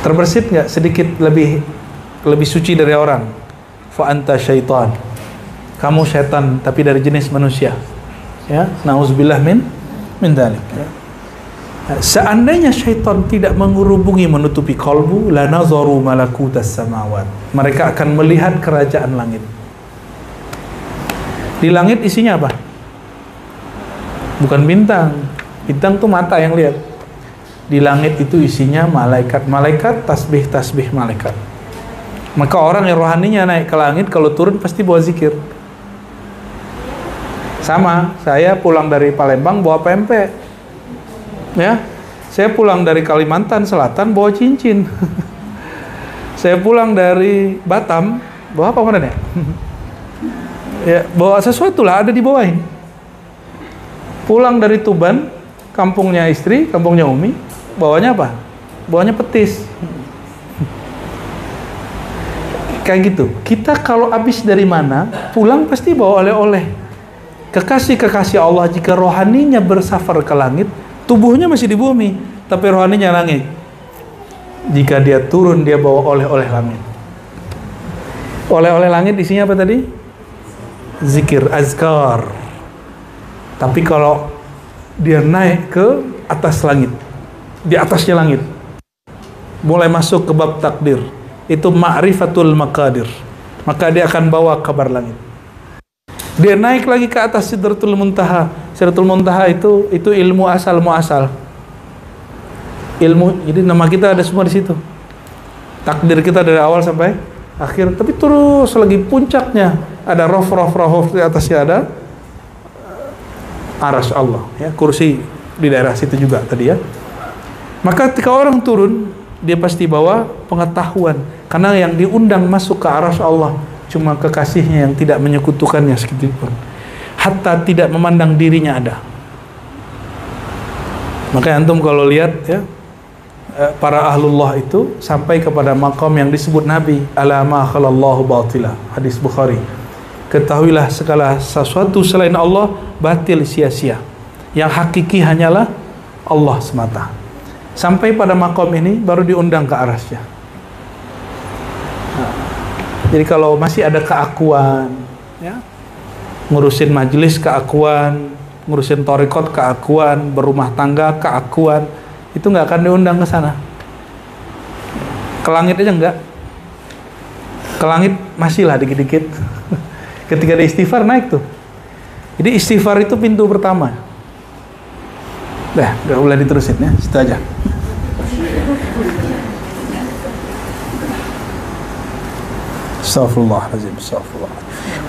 Speaker 1: Terbersit nggak sedikit lebih suci dari orang? Fa anta syaitan, kamu setan tapi dari jenis manusia, ya. Nauzubillah min dzalik, ya. Seandainya syaitan tidak mengerubungi, menutupi kolbu, la nazaru malakutas samawat, mereka akan melihat kerajaan langit. Di langit isinya apa? Bukan bintang. Bintang tuh mata yang lihat. Di langit itu isinya malaikat-malaikat, tasbih-tasbih malaikat. Maka orang yang rohaninya naik ke langit, kalau turun pasti bawa zikir. Sama, saya pulang dari Palembang bawa pempek. Ya, saya pulang dari Kalimantan Selatan bawa cincin. Saya pulang dari Batam bawa apa kemarin ya? Ya, bawa sesuatu lah, ada dibawain. Pulang dari Tuban, kampungnya istri, kampungnya Umi, bawanya apa? Bawanya petis. Kayak gitu. Kita kalau habis dari mana, pulang pasti bawa oleh-oleh. Kekasih-kekasih Allah jika rohaninya bersafar ke langit, tubuhnya masih di bumi, tapi rohaninya langit. Jika dia turun, dia bawa oleh-oleh langit. Oleh-oleh langit isinya apa tadi? Zikir, azkar. Tapi kalau dia naik ke atas langit, di atasnya langit, mulai masuk ke bab takdir, itu ma'rifatul maqadir, maka dia akan bawa kabar langit. Dia naik lagi ke atas Sidratul Muntaha. Sidratul Muntaha itu ilmu asal muasal. Ilmu, jadi nama kita ada semua di situ. Takdir kita dari awal sampai akhir, tapi terus lagi puncaknya ada rof di atasnya ada arsy Allah, ya, kursi di daerah situ juga tadi ya. Maka ketika orang turun, dia pasti bawa pengetahuan, karena yang diundang masuk ke arsy Allah cuma kekasihnya yang tidak menyekutukannya sedikitpun, hatta tidak memandang dirinya ada. Maka antum kalau lihat ya, para ahlullah itu sampai kepada maqam yang disebut Nabi, ala ma khalallahu batila, hadis Bukhari. Ketahuilah segala sesuatu selain Allah batil, sia-sia. Yang hakiki hanyalah Allah semata. Sampai pada maqam ini baru diundang ke arasnya. Jadi kalau masih ada keakuan, ya, ngurusin majelis keakuan, ngurusin thariqat keakuan, berumah tangga keakuan, itu nggak akan diundang ke sana. Ke langit aja enggak. Ke langit masih lah dikit-dikit. Ketika ada istighfar naik tuh. Jadi istighfar itu pintu pertama. Udah boleh diterusin ya, situ aja. Astaghfirullahaladzim, astaghfirullah.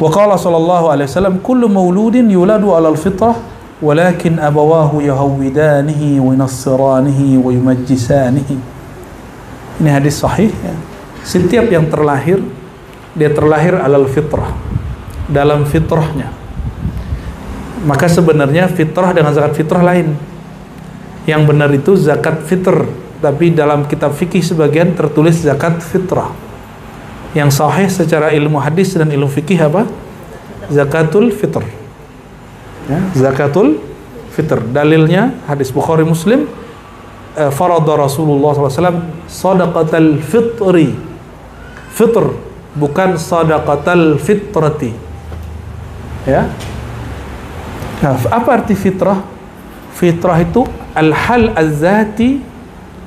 Speaker 1: Wa qala sallallahu alaihi wasallam, kullu mauludin yuladu ala al-fitrah walakin abawahu yahawidanihi wa yunassiranihi wa yumajjisanihi. Ini hadis sahih ya. Setiap yang terlahir, dia terlahir alal fitrah, dalam fitrahnya. Maka sebenarnya fitrah dengan zakat fitrah lain. Yang benar itu zakat fitr, tapi dalam kitab fikih sebagian tertulis zakat fitrah. Yang sahih secara ilmu hadis dan ilmu fikih apa? Zakatul fitr. Ya, zakatul fitr. Dalilnya hadis Bukhari Muslim, farada Rasulullah SAW sadaqatal fitri. Fitr, bukan sadaqatal fitrati. Ya. Nah, apa arti fitrah? Fitrah itu al-hal az-zati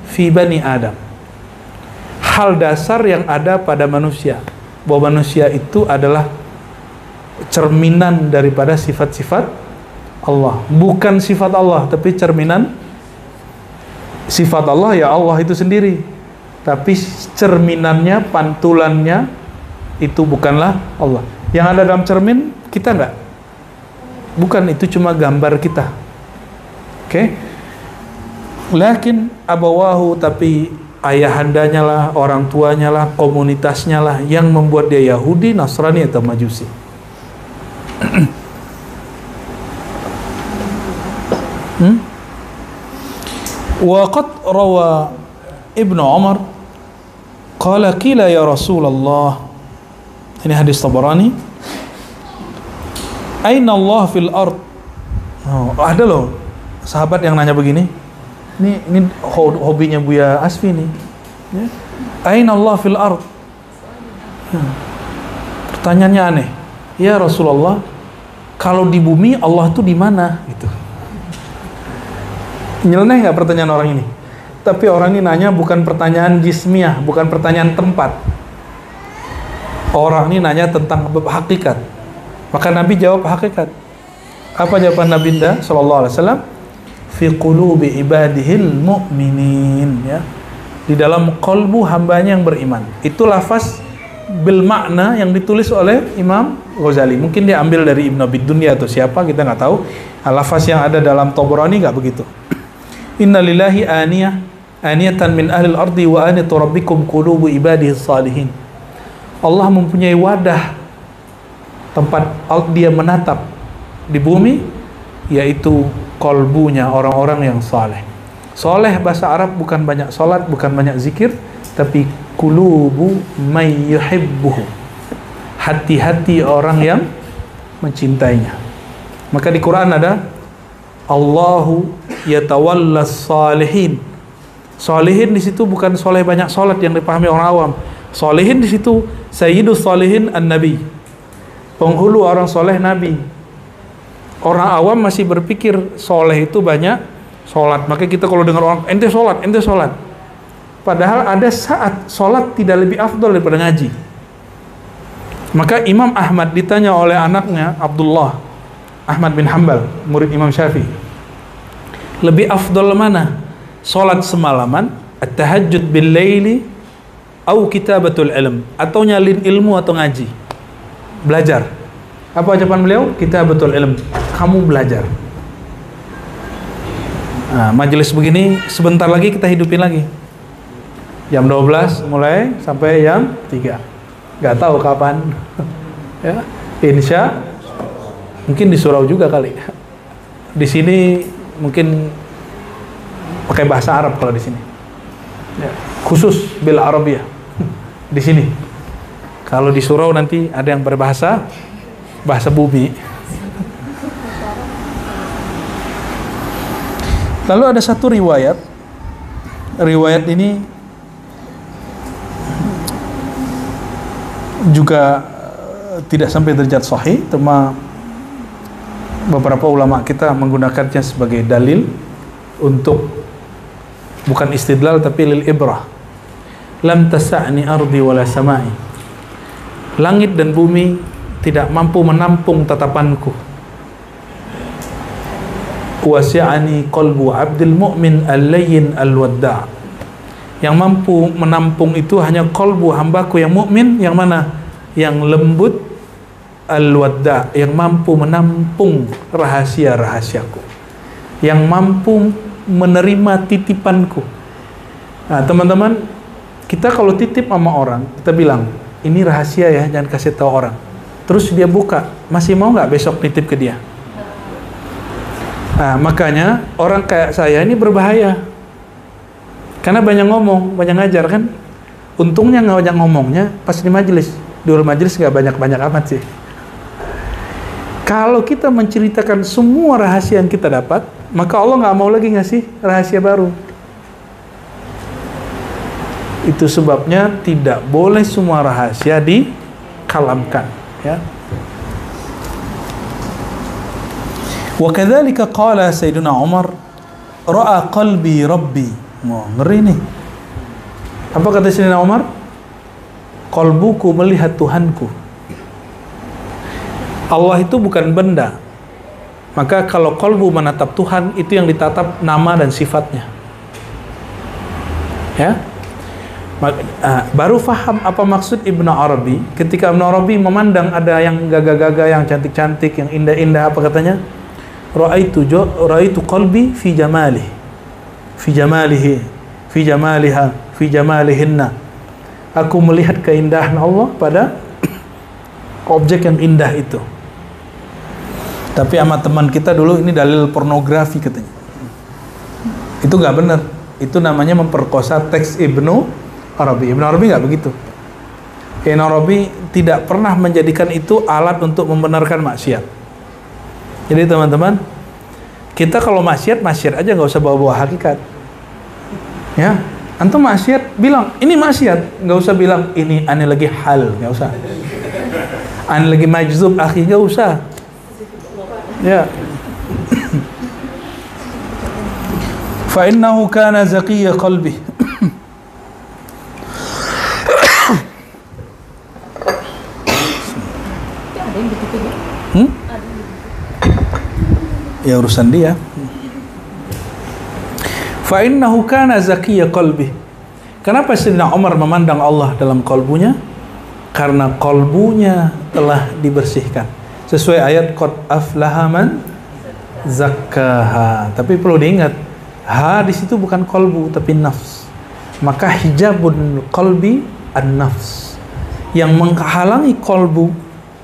Speaker 1: fi bani Adam. Hal dasar yang ada pada manusia, bahwa manusia itu adalah cerminan daripada sifat-sifat Allah, bukan sifat Allah, tapi cerminan sifat Allah, ya Allah itu sendiri, tapi cerminannya, pantulannya itu bukanlah Allah. Yang ada dalam cermin kita enggak, bukan, itu cuma gambar kita. Oke? Lakin abawahu, tapi ayahandanya lah, orang tuanya lah, komunitasnya lah yang membuat dia Yahudi, Nasrani atau Majusi. Wa qad rawa Ibnu Umar qala qila ya Rasulullah, ini hadis Tabarani, aina Allah fil ard. Ada loh sahabat yang nanya begini. Ini hobinya Buya Asfi nih. Ya. Aina Allah fil ard. Pertanyaannya aneh. Ya Rasulullah, kalau di bumi Allah tuh di mana? Gitu. Nyeleneh nggak pertanyaan orang ini? Tapi orang ini nanya bukan pertanyaan jismiyah, bukan pertanyaan tempat. Orang ini nanya tentang hakikat. Maka Nabi jawab hakikat. Apa jawaban Nabi sallallahu alaihi wasallam? Fi qulubi ibadihil mu'minin, ya, di dalam qalbu hambanya yang beriman. Itu lafaz bil makna yang ditulis oleh Imam Ghazali. Mungkin dia ambil dari Ibnu Abi Dunya atau siapa, kita nggak tahu. Lafaz yang ada dalam Tabarani nggak begitu. Inna lillahi aniyatan min ahlil ardi wa aniyatu rabbikum qulubu ibadihi salihin. Allah mempunyai wadah, tempat dia menatap di bumi, yaitu kolbunya orang-orang yang saleh. Saleh bahasa Arab bukan banyak salat, bukan banyak zikir, tapi kulubu may yuhibbuhu, hati-hati orang yang mencintainya. Maka di Quran ada Allahu yatawallas salihin, Solihin di situ bukan soleh banyak solat yang dipahami orang awam. Solihin di situ sayyidus solihin an-nabi, penghulu orang soleh Nabi. Orang awam masih berpikir soleh itu banyak solat. Maka kita kalau dengar orang ente solat, ente solat. Padahal ada saat solat tidak lebih afdal daripada ngaji. Maka Imam Ahmad ditanya oleh anaknya Abdullah Ahmad bin Hanbal, murid Imam Syafi'i, lebih afdal mana? Solat semalaman, at-tahajjud bil laili, atau kitabatul ilm, atau nyalin ilmu atau ngaji, belajar. Apa ucapan beliau? Kitabatul ilm, kamu belajar. Nah, majelis begini sebentar lagi kita hidupin lagi. Jam 12 mulai sampai jam 3. Gak tahu kapan. Ya, insya mungkin di surau juga kali. Di sini mungkin pakai bahasa Arab kalau di sini. Ya, khusus bil Arabiyah. Di sini. Kalau di surau nanti ada yang berbahasa bahasa bumi. Lalu ada satu riwayat. Riwayat ini juga tidak sampai derajat sahih, cuma beberapa ulama kita menggunakannya sebagai dalil untuk bukan istidlal tapi lil ibrah. Lam tasa'ni ardi wala samai. Langit dan bumi tidak mampu menampung tatapanku. Wasi'ani qalbu abdil mu'min al-layyin al-wadda'. Yang mampu menampung itu hanya qalbu hambaku yang mukmin, yang mana? Yang lembut, al-wadda', yang mampu menampung rahasia-rahasiaku, yang mampu menerima titipanku. Nah, teman-teman, kita kalau titip sama orang, kita bilang, ini rahasia ya, jangan kasih tahu orang. Terus dia buka, masih mau nggak besok nitip ke dia? Nah, makanya orang kayak saya ini berbahaya. Karena banyak ngomong, banyak ngajar kan. Untungnya nggak banyak ngomongnya pas di majelis. Di luar majelis nggak banyak-banyak amat sih. Kalau kita menceritakan semua rahasia yang kita dapat, maka Allah nggak mau lagi ngasih rahasia baru. Itu sebabnya tidak boleh semua rahasia dikalamkan. Ya. Wa kadzalika qala Sayyidina Umar, ra'a qalbi rabbi. Mau ngeri nih. Apa kata Sayyidina Umar? Qalbuku melihat Tuhanku. Allah itu bukan benda. Maka kalau qalbu menatap Tuhan, itu yang ditatap nama dan sifatnya. Ya. Baru faham apa maksud Ibnu Arabi ketika Ibnu Arabi memandang ada yang gagah-gagah, yang cantik-cantik, yang indah-indah. Apa katanya? Ra'aitu qalbi fi jamalihi, fi jamalihi, fi jamaliha, fi jamalihinna. Aku melihat keindahan Allah pada objek yang indah itu. Tapi sama teman kita dulu, ini dalil pornografi katanya. Itu nggak benar. Itu namanya memperkosa teks Ibnu Arabi. Ibnu Arabi nggak begitu. Ibnu Arabi tidak pernah menjadikan itu alat untuk membenarkan maksiat. Jadi teman-teman, kita kalau maksiat aja, nggak usah bawa-bawa hakikat. Ya, antum maksiat bilang ini maksiat, nggak usah bilang ini ane lagi hal, nggak usah. Ane lagi majzub akhi, nggak usah. Ya. Fa innahu kana zaqiyya qalbi. Ya urusan dia. Fa innahu kana zakiyya qalbi. Kenapa Sayyidina Umar memandang Allah dalam kalbunya? Karena kalbunya telah dibersihkan. Sesuai ayat qad aflaha man zakkaha. Tapi perlu diingat, ha di situ bukan kalbu tapi nafs. Maka hijabun qalbi an-nafs. Yang menghalangi kalbu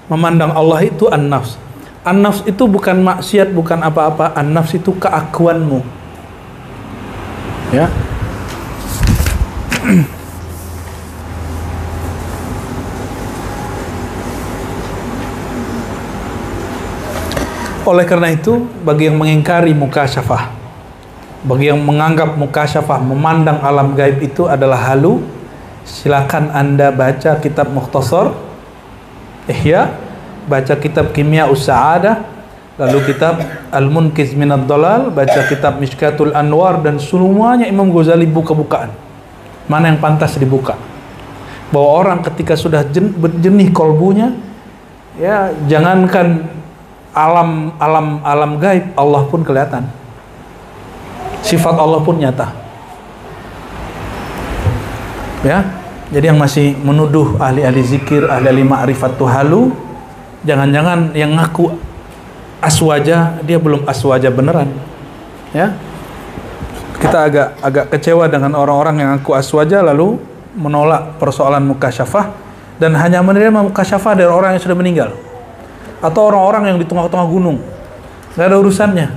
Speaker 1: memandang Allah itu an-nafs. An-nafs itu bukan maksiat, bukan apa-apa. An-nafs itu keakuanmu. Ya. Oleh karena itu, bagi yang mengingkari mukasyafah, Bagi yang menganggap mukasyafah, memandang alam gaib itu adalah halu, silakan Anda baca kitab Mukhtasar Ihya, baca kitab Kimya Us-Sa'adah, lalu kitab Al-Munkiz Minad Dalal, baca kitab Mishkatul Anwar, dan semuanya Imam Ghazali buka-bukaan. Mana yang pantas dibuka? Bahwa orang ketika sudah jernih kolbunya, ya jangankan alam gaib, Allah pun kelihatan. Sifat Allah pun nyata. Ya, jadi yang masih menuduh ahli-ahli zikir, ahli-ahli ma'rifat tuh halu, jangan-jangan yang ngaku aswaja, dia belum aswaja beneran. Ya, kita agak kecewa dengan orang-orang yang ngaku aswaja lalu menolak persoalan mukasyafah dan hanya menerima mukasyafah dari orang yang sudah meninggal atau orang-orang yang di tengah-tengah gunung. Nggak ada urusannya.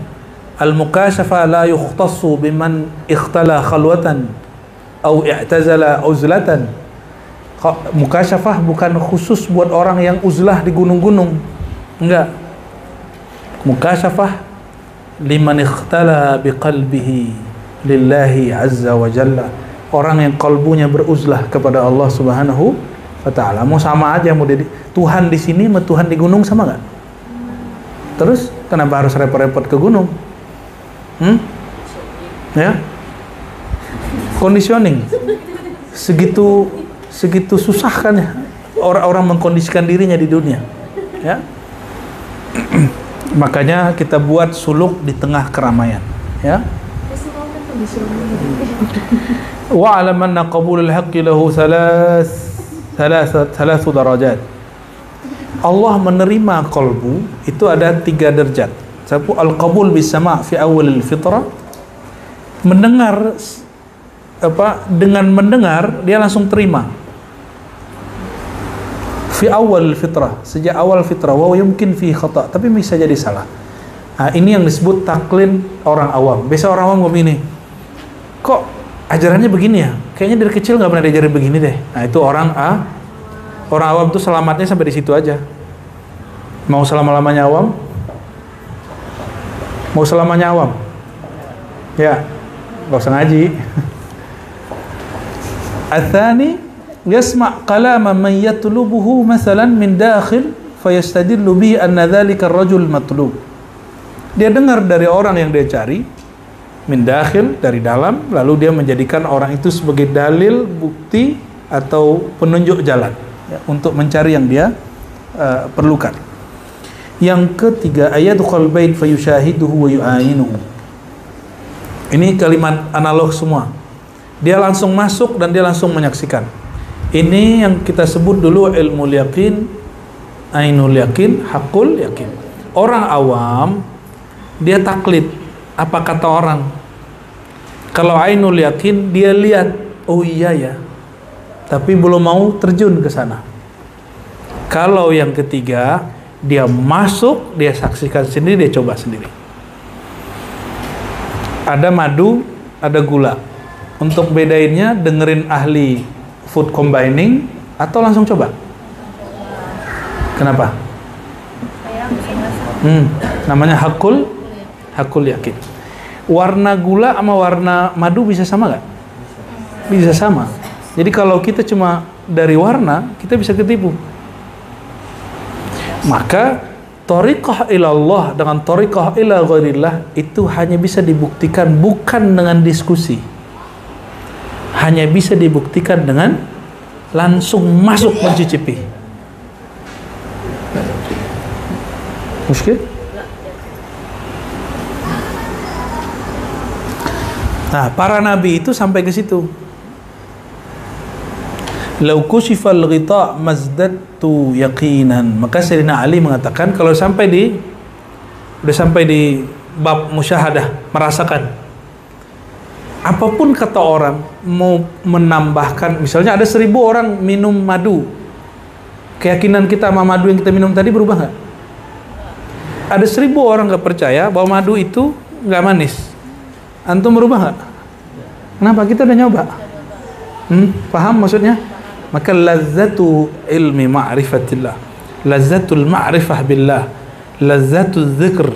Speaker 1: Al-mukasyafah la yukhtassu biman ikhtala khalwatan au i'tazala uzlatan. Mukasyafah bukan khusus buat orang yang uzlah di gunung-gunung. Enggak. Mukasyafah liman ikhtala biqalbihi lillahi azza wa jalla. Orang yang kalbunya beruzlah kepada Allah Subhanahu wa ta'ala. Mau sama aja, mau Tuhan di sini sama Tuhan di gunung sama nggak? Terus kenapa harus repot-repot ke gunung? Ya, conditioning segitu susah kan ya orang-orang mengkondisikan dirinya di dunia. Ya, makanya kita buat suluk di tengah keramaian. Ya. Wa'lam anna qabulul haqqi lahu thalathu darajat. Allah menerima qalbu itu ada 3 derajat. Satu al-qabul bis-sama' fi awalil fitrah. Mendengar dengan mendengar dia langsung terima. Fi awalil fitrah, sejak awal fitrah, wa yumkin fi khata', tapi bisa jadi salah. Nah, ini yang disebut taklid orang awam. Biasa orang awam ngomong ini, kok ajarannya begini ya? Kayaknya dari kecil nggak pernah diajarin begini deh. Nah, itu orang awam tuh selamatnya sampai di situ aja. Mau selama-lamanya awam? Mau selamanya awam? Ya, nggak usah ngaji. Atsani yasma' kalama man yatlubuhu masalan min dakhil fayastadillu bihi anna dzalika ar-rajul matlub. Dia dengar dari orang yang dia cari min dakhil, dari dalam, lalu dia menjadikan orang itu sebagai dalil, bukti atau penunjuk jalan ya, untuk mencari yang dia perlukan. Yang ketiga, ayadkhul bait fayushahiduhu wa yu'ayinuhu. Ini kalimat analog semua. Dia langsung masuk dan dia langsung menyaksikan. Ini yang kita sebut dulu ilmu yaqin, ainul yaqin, haqqul yaqin. Orang awam dia taklid apa kata orang. Kalau ainul yaqin dia lihat, oh iya ya, tapi belum mau terjun ke sana. Kalau yang ketiga, dia masuk, dia saksikan sendiri, dia coba sendiri. Ada madu, ada gula. Untuk bedainnya, dengerin ahli food combining atau langsung coba? Kenapa? Namanya hakul yakin. Warna gula sama warna madu bisa sama nggak? Bisa sama. Jadi kalau kita cuma dari warna, kita bisa ketipu. Maka thariqah ilallah dengan thariqah ila ghairillah itu hanya bisa dibuktikan bukan dengan diskusi. Hanya bisa dibuktikan dengan langsung masuk mencicipi. Muskil? Nah, para nabi itu sampai ke situ. Lau kushifal ghita' mazdadtu yaqinan. Maka Sayyidina Ali mengatakan kalau udah sampai di bab musyahadah, merasakan apapun kata orang mau menambahkan, misalnya ada 1000 orang minum madu, keyakinan kita sama madu yang kita minum tadi berubah nggak? Ada 1000 orang nggak percaya bahwa madu itu nggak manis, antum berubah nggak? Kenapa? Kita udah nyoba. Paham maksudnya? Maka lazzatu ilmi ma'rifatillah, lazzatul ma'rifah billah, lazzatul dzikr,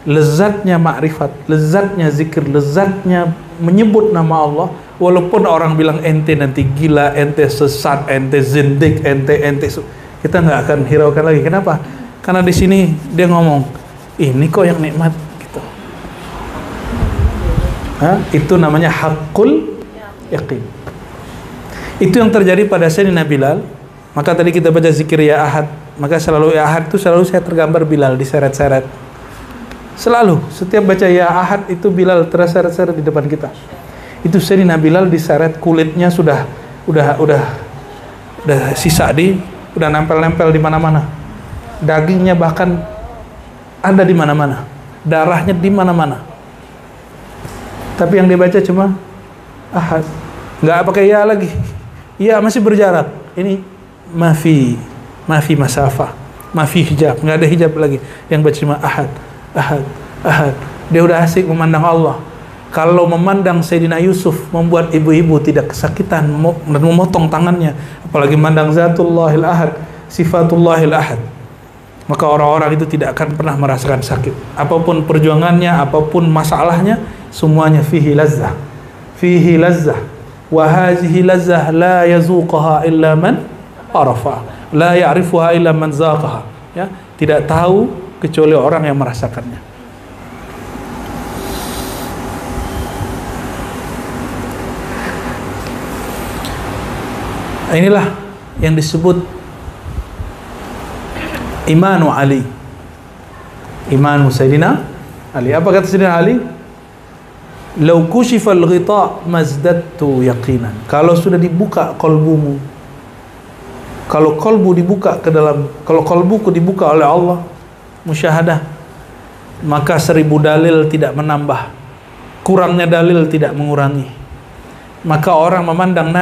Speaker 1: lezatnya makrifat, lezatnya zikir, lezatnya menyebut nama Allah. Walaupun orang bilang ente nanti gila, ente sesat, ente zindik, ente kita nggak akan hiraukan lagi. Kenapa? Karena di sini dia ngomong, ini kok yang nikmat gitu. Itu namanya hakul yakin. Itu yang terjadi pada Sayyidina Bilal. Maka tadi kita baca zikir ya Ahad, maka selalu ya Ahad itu selalu saya tergambar Bilal diseret-seret. Selalu setiap baca ya Ahad itu Bilal terseret-seret di depan kita. Itu Sayyidina Bilal diseret, kulitnya sudah sisa udah nempel-nempel di mana-mana. Dagingnya bahkan ada di mana-mana. Darahnya di mana-mana. Tapi yang dibaca cuma Ahad. Enggak pakai ya lagi. Ya masih berjarak. Ini mafi masafah, mafi hijab. Enggak ada hijab lagi. Yang baca cuma Ahad, Ahad, Ahad. Dia udah asik memandang Allah. Kalau memandang Sayyidina Yusuf membuat ibu-ibu tidak kesakitan dan memotong tangannya, apalagi memandang Zatullahil Ahad, Sifatullahil Ahad, maka orang-orang itu tidak akan pernah merasakan sakit. Apapun perjuangannya, apapun masalahnya, semuanya fihi lazzah, fihi lazzah, wa hazihi lazzah la yazuqaha illa man arafa, la ya'rifuha illa man zaqaha. Ya, tidak tahu kecuali orang yang merasakannya. Inilah yang disebut imanu Ali, imanu Sayyidina Ali. Apa kata Sayyidina Ali? Lau kushifal ghita mazdadtu yaqinan. Kalau sudah dibuka kolbumu, kalau kolbu dibuka ke dalam, kalau kolbuku dibuka oleh Allah, musyahadah, maka 1000 dalil tidak menambah, kurangnya dalil tidak mengurangi. Maka orang memandang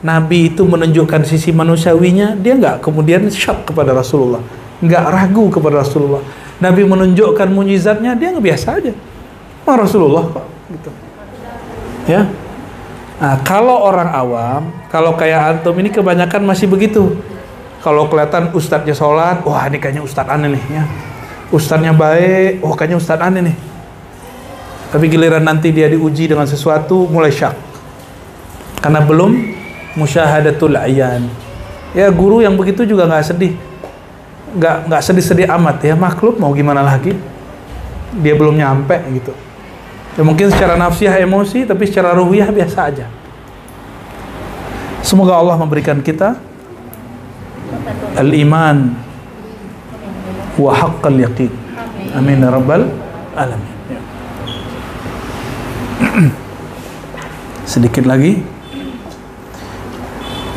Speaker 1: Nabi itu menunjukkan sisi manusiawinya, dia nggak kemudian syak kepada Rasulullah, nggak ragu kepada Rasulullah. Nabi menunjukkan mujizatnya, dia nggak biasa aja. Rasulullah kok gitu. Ya. Nah, kalau orang awam, kalau kayak antum ini kebanyakan masih begitu. Kalau kelihatan ustadznya sholat, wah ini kayaknya ustadz aneh nih ya. Ustadznya baik, oh kayaknya ustadz aneh nih. Tapi giliran nanti dia diuji dengan sesuatu, mulai syak. Karena belum musyahadatul ayan. Ya guru yang begitu juga nggak sedih, nggak sedih-sedih amat ya, maklum mau gimana lagi, dia belum nyampe gitu. Ya mungkin secara nafsiyah emosi, tapi secara ruhiyah biasa aja. Semoga Allah memberikan kita al-iman wa haqqal yaqin. Amin ya rabbal alamin. Sedikit lagi.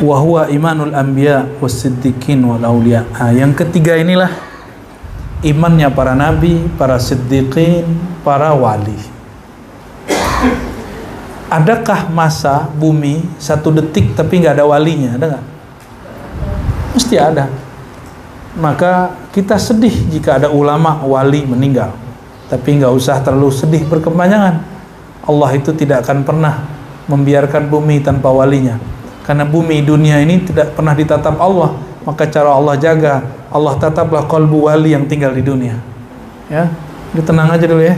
Speaker 1: Wa huwa imanul anbiya was-siddiqin wal auliya. Yang ketiga inilah imannya para nabi, para siddiqin, para wali. Adakah masa bumi 1 detik tapi nggak ada walinya? Ada nggak? Mesti ada. Maka kita sedih jika ada ulama wali meninggal, tapi nggak usah terlalu sedih berkepanjangan. Allah itu tidak akan pernah membiarkan bumi tanpa walinya. Karena bumi dunia ini tidak pernah ditatap Allah, maka cara Allah jaga, Allah tataplah qalbu wali yang tinggal di dunia. Ya, udah tenang aja dulu ya.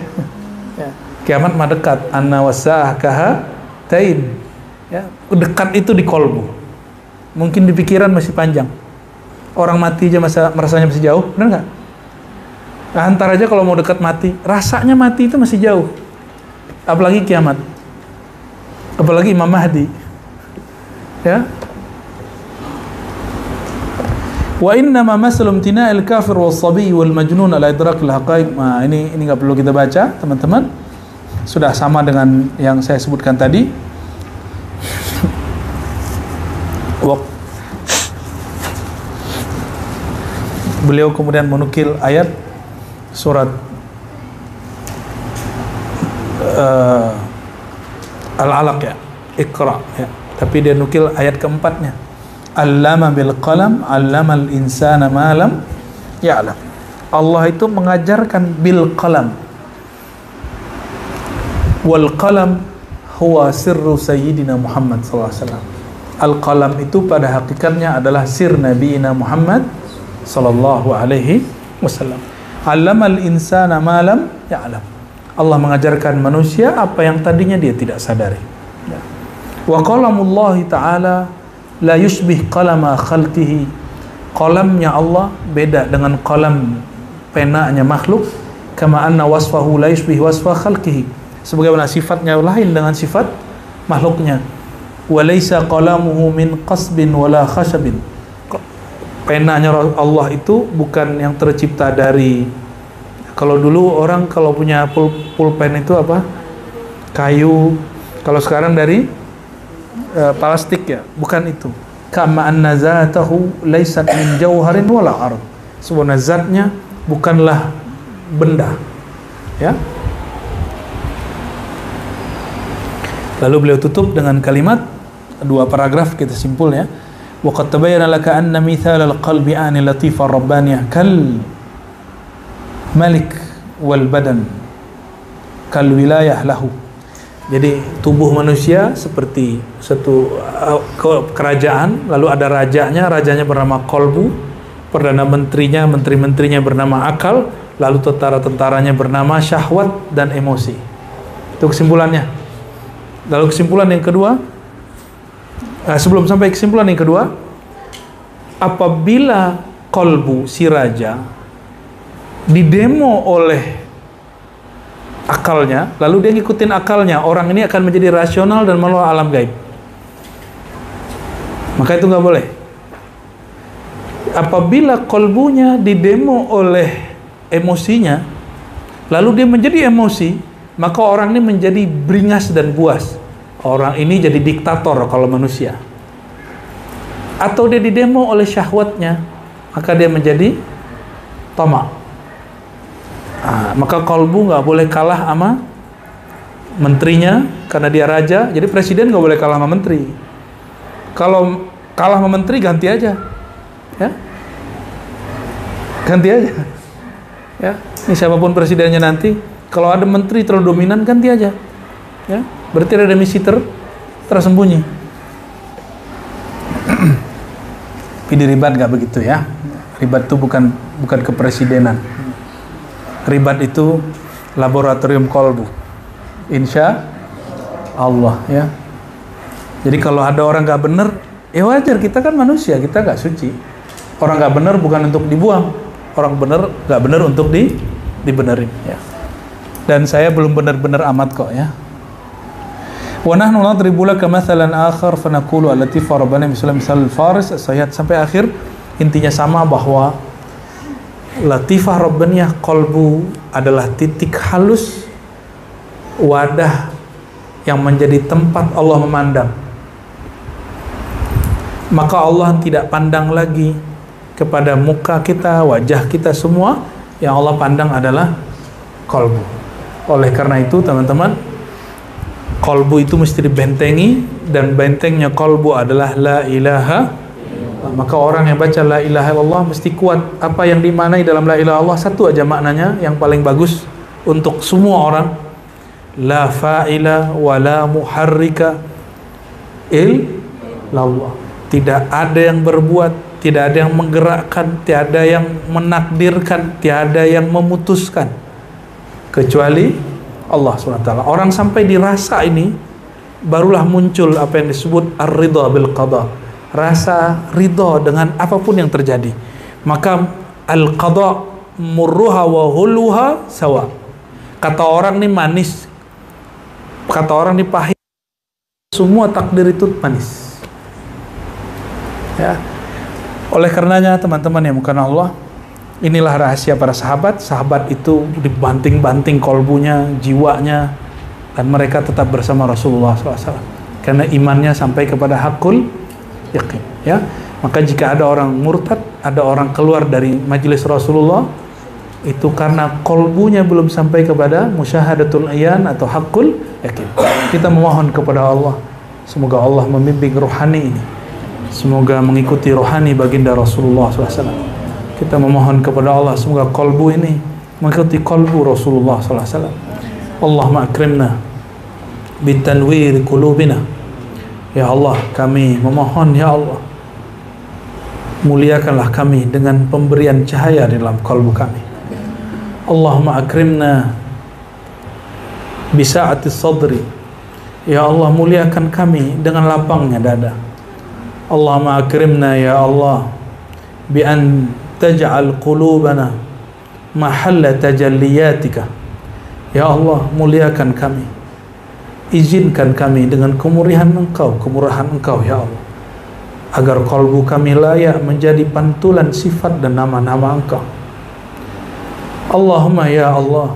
Speaker 1: Ya. Kiamat mah dekat, anna wasa'ah kahatain. Ya, dekat itu di qalbu. Mungkin di pikiran masih panjang. Orang mati aja merasanya masih jauh, benar nggak? Nah, antar aja kalau mau dekat mati, rasanya mati itu masih jauh. Apalagi kiamat. Apalagi Imam Mahdi. Ya. Wa inna ma masalum tina'il kafir was sabi wal majnun ala idrak al haqaiq. Nah, ini enggak perlu kita baca, teman-teman. Sudah sama dengan yang saya sebutkan tadi. Beliau kemudian menukil ayat surat Al-Alaq ya, Iqra ya. Tapi dia nukil ayat keempatnya. Allama bil qalam, allamal insana ma lam ya'lam. Allah itu mengajarkan bil qalam. Wal qalam huwa sirru sayyidina Muhammad sallallahu alaihi wasallam. Al-qalam itu pada hakikatnya adalah sir Nabi Muhammad sallallahu alaihi wasallam. 'Allamal insana ma lam ya'lam. Allah mengajarkan manusia apa yang tadinya dia tidak sadari. Ya. Wa qalamullahi ta'ala la yushbih qalama khalqihi. Qalamnya Allah beda dengan qalam penanya makhluk, kama anna wasfahu la yushbih wasfa khalqihi. Sebagaimana sifatnya lain dengan sifat makhluknya. Wa laysa qalamuhu min qasbin wala khashabin. Penanya Allah itu bukan yang tercipta dari, kalau dulu orang kalau punya pulpen itu apa? Kayu. Kalau sekarang dari plastik ya, bukan itu. Kama anna zatahu laysat min jauharin wala ard. Sebenarnya zatnya bukanlah benda. Ya. Lalu beliau tutup dengan kalimat, 2 paragraf kita simpul ya. Wa qad tabayyana laka anna mithal al-qalbi an latif ar-rabbaniyah kal malik wal badan kal wilayah lahu. Jadi tubuh manusia seperti satu kerajaan, lalu ada rajanya bernama kolbu, perdana menterinya, menteri-menterinya bernama akal, lalu tentara-tentaranya bernama syahwat dan emosi. Itu kesimpulannya. Lalu kesimpulan yang kedua, sebelum sampai kesimpulan yang kedua, apabila kolbu si raja didemo oleh akalnya, lalu dia ngikutin akalnya, orang ini akan menjadi rasional dan melalui alam gaib. Maka itu nggak boleh. Apabila kolbunya didemo oleh emosinya, lalu dia menjadi emosi, maka orang ini menjadi beringas dan buas. Orang ini jadi diktator kalau manusia. Atau dia didemo oleh syahwatnya, maka dia menjadi tamak. Maka kolbu nggak boleh kalah sama menterinya karena dia raja. Jadi presiden nggak boleh kalah sama menteri. Kalau kalah sama menteri ganti aja, ya, ganti aja. Ya, ini siapapun presidennya nanti, kalau ada menteri terlalu dominan ganti aja. Ya, berarti ada misi tersembunyi. Tapi di ribat nggak begitu ya. Ribat itu bukan kepresidenan. Ribat itu laboratorium kolbu, insya Allah ya. Jadi kalau ada orang nggak bener, ya wajar, kita kan manusia, kita nggak suci. Orang nggak bener bukan untuk dibuang, orang bener nggak bener untuk dibenerin ya. Dan saya belum benar-benar amat kok ya. Wa nahnu nadribu laka mathalan akhar fa naqulu allati farabana misal faris sayat, sampai akhir. Intinya sama, bahwa latifah rabbaniyah kolbu adalah titik halus, wadah yang menjadi tempat Allah memandang. Maka Allah tidak pandang lagi kepada muka kita, wajah kita semua. Yang Allah pandang adalah kolbu. Oleh karena itu teman-teman, kolbu itu mesti dibentengi, dan bentengnya kolbu adalah la ilaha. Maka orang yang baca la ilaha illallah mesti kuat apa yang dimaknai dalam la ilaha illallah. Satu aja maknanya yang paling bagus untuk semua orang, la fa'ila wa la muharrika illallah. Tidak ada yang berbuat, tidak ada yang menggerakkan, tiada yang menakdirkan, tiada yang memutuskan kecuali Allah SWT. Orang sampai dirasa ini, barulah muncul apa yang disebut ar-ridha bil qada, rasa ridha dengan apapun yang terjadi. Maka al-qada murruha wa huluha sawa. Kata orang ini manis, kata orang ini pahit, semua takdir itu manis ya. Oleh karenanya teman-teman yang bukan Allah, inilah rahasia para sahabat. Sahabat itu dibanting-banting kolbunya, jiwanya, dan mereka tetap bersama Rasulullah SAW karena imannya sampai kepada hakul yakin ya. Maka jika ada orang murtad, ada orang keluar dari majelis Rasulullah, itu karena kolbunya belum sampai kepada musyahadatul ayan atau hakul yakin. Kita memohon kepada Allah, semoga Allah membimbing rohani ini, semoga mengikuti rohani baginda Rasulullah SAW. Kita memohon kepada Allah, semoga kolbu ini mengikuti kolbu Rasulullah SAW. Allahumma akrimna bitanwir qulubina. Ya Allah, kami memohon, ya Allah, muliakanlah kami dengan pemberian cahaya di dalam kalbu kami. Allahumma akrimna bisa'ati sadri. Ya Allah, muliakan kami dengan lapangnya dada. Allahumma akrimna ya Allah bi an taj'al qulubana mahalla tajalliyatika. Ya Allah, muliakan kami, izinkan kami dengan kemurahan Engkau ya Allah, agar kalbu kami layak menjadi pantulan sifat dan nama-nama Engkau. Allahumma ya Allah,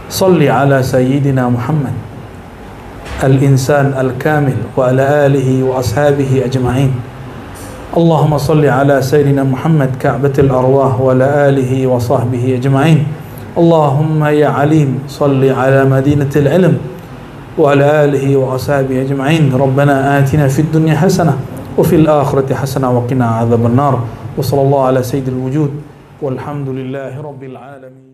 Speaker 1: salli ala sayyidina Muhammad al-insan al-kamil wa ala alihi wa ashabihi ajma'in. Allahumma salli ala sayyidina Muhammad ka'batil arwah wa ala alihi wa sahbihi ajma'in. Allahumma ya alim salli ala madinatil ilm wa ala alihi wa ashabihi ajma'in. Rabbana atina fid dunya hasanah wa fil akhirati hasanah wa qina adzaban nar. Wa sallallahu ala sayyidil wujud walhamdulillahi rabbil alamin.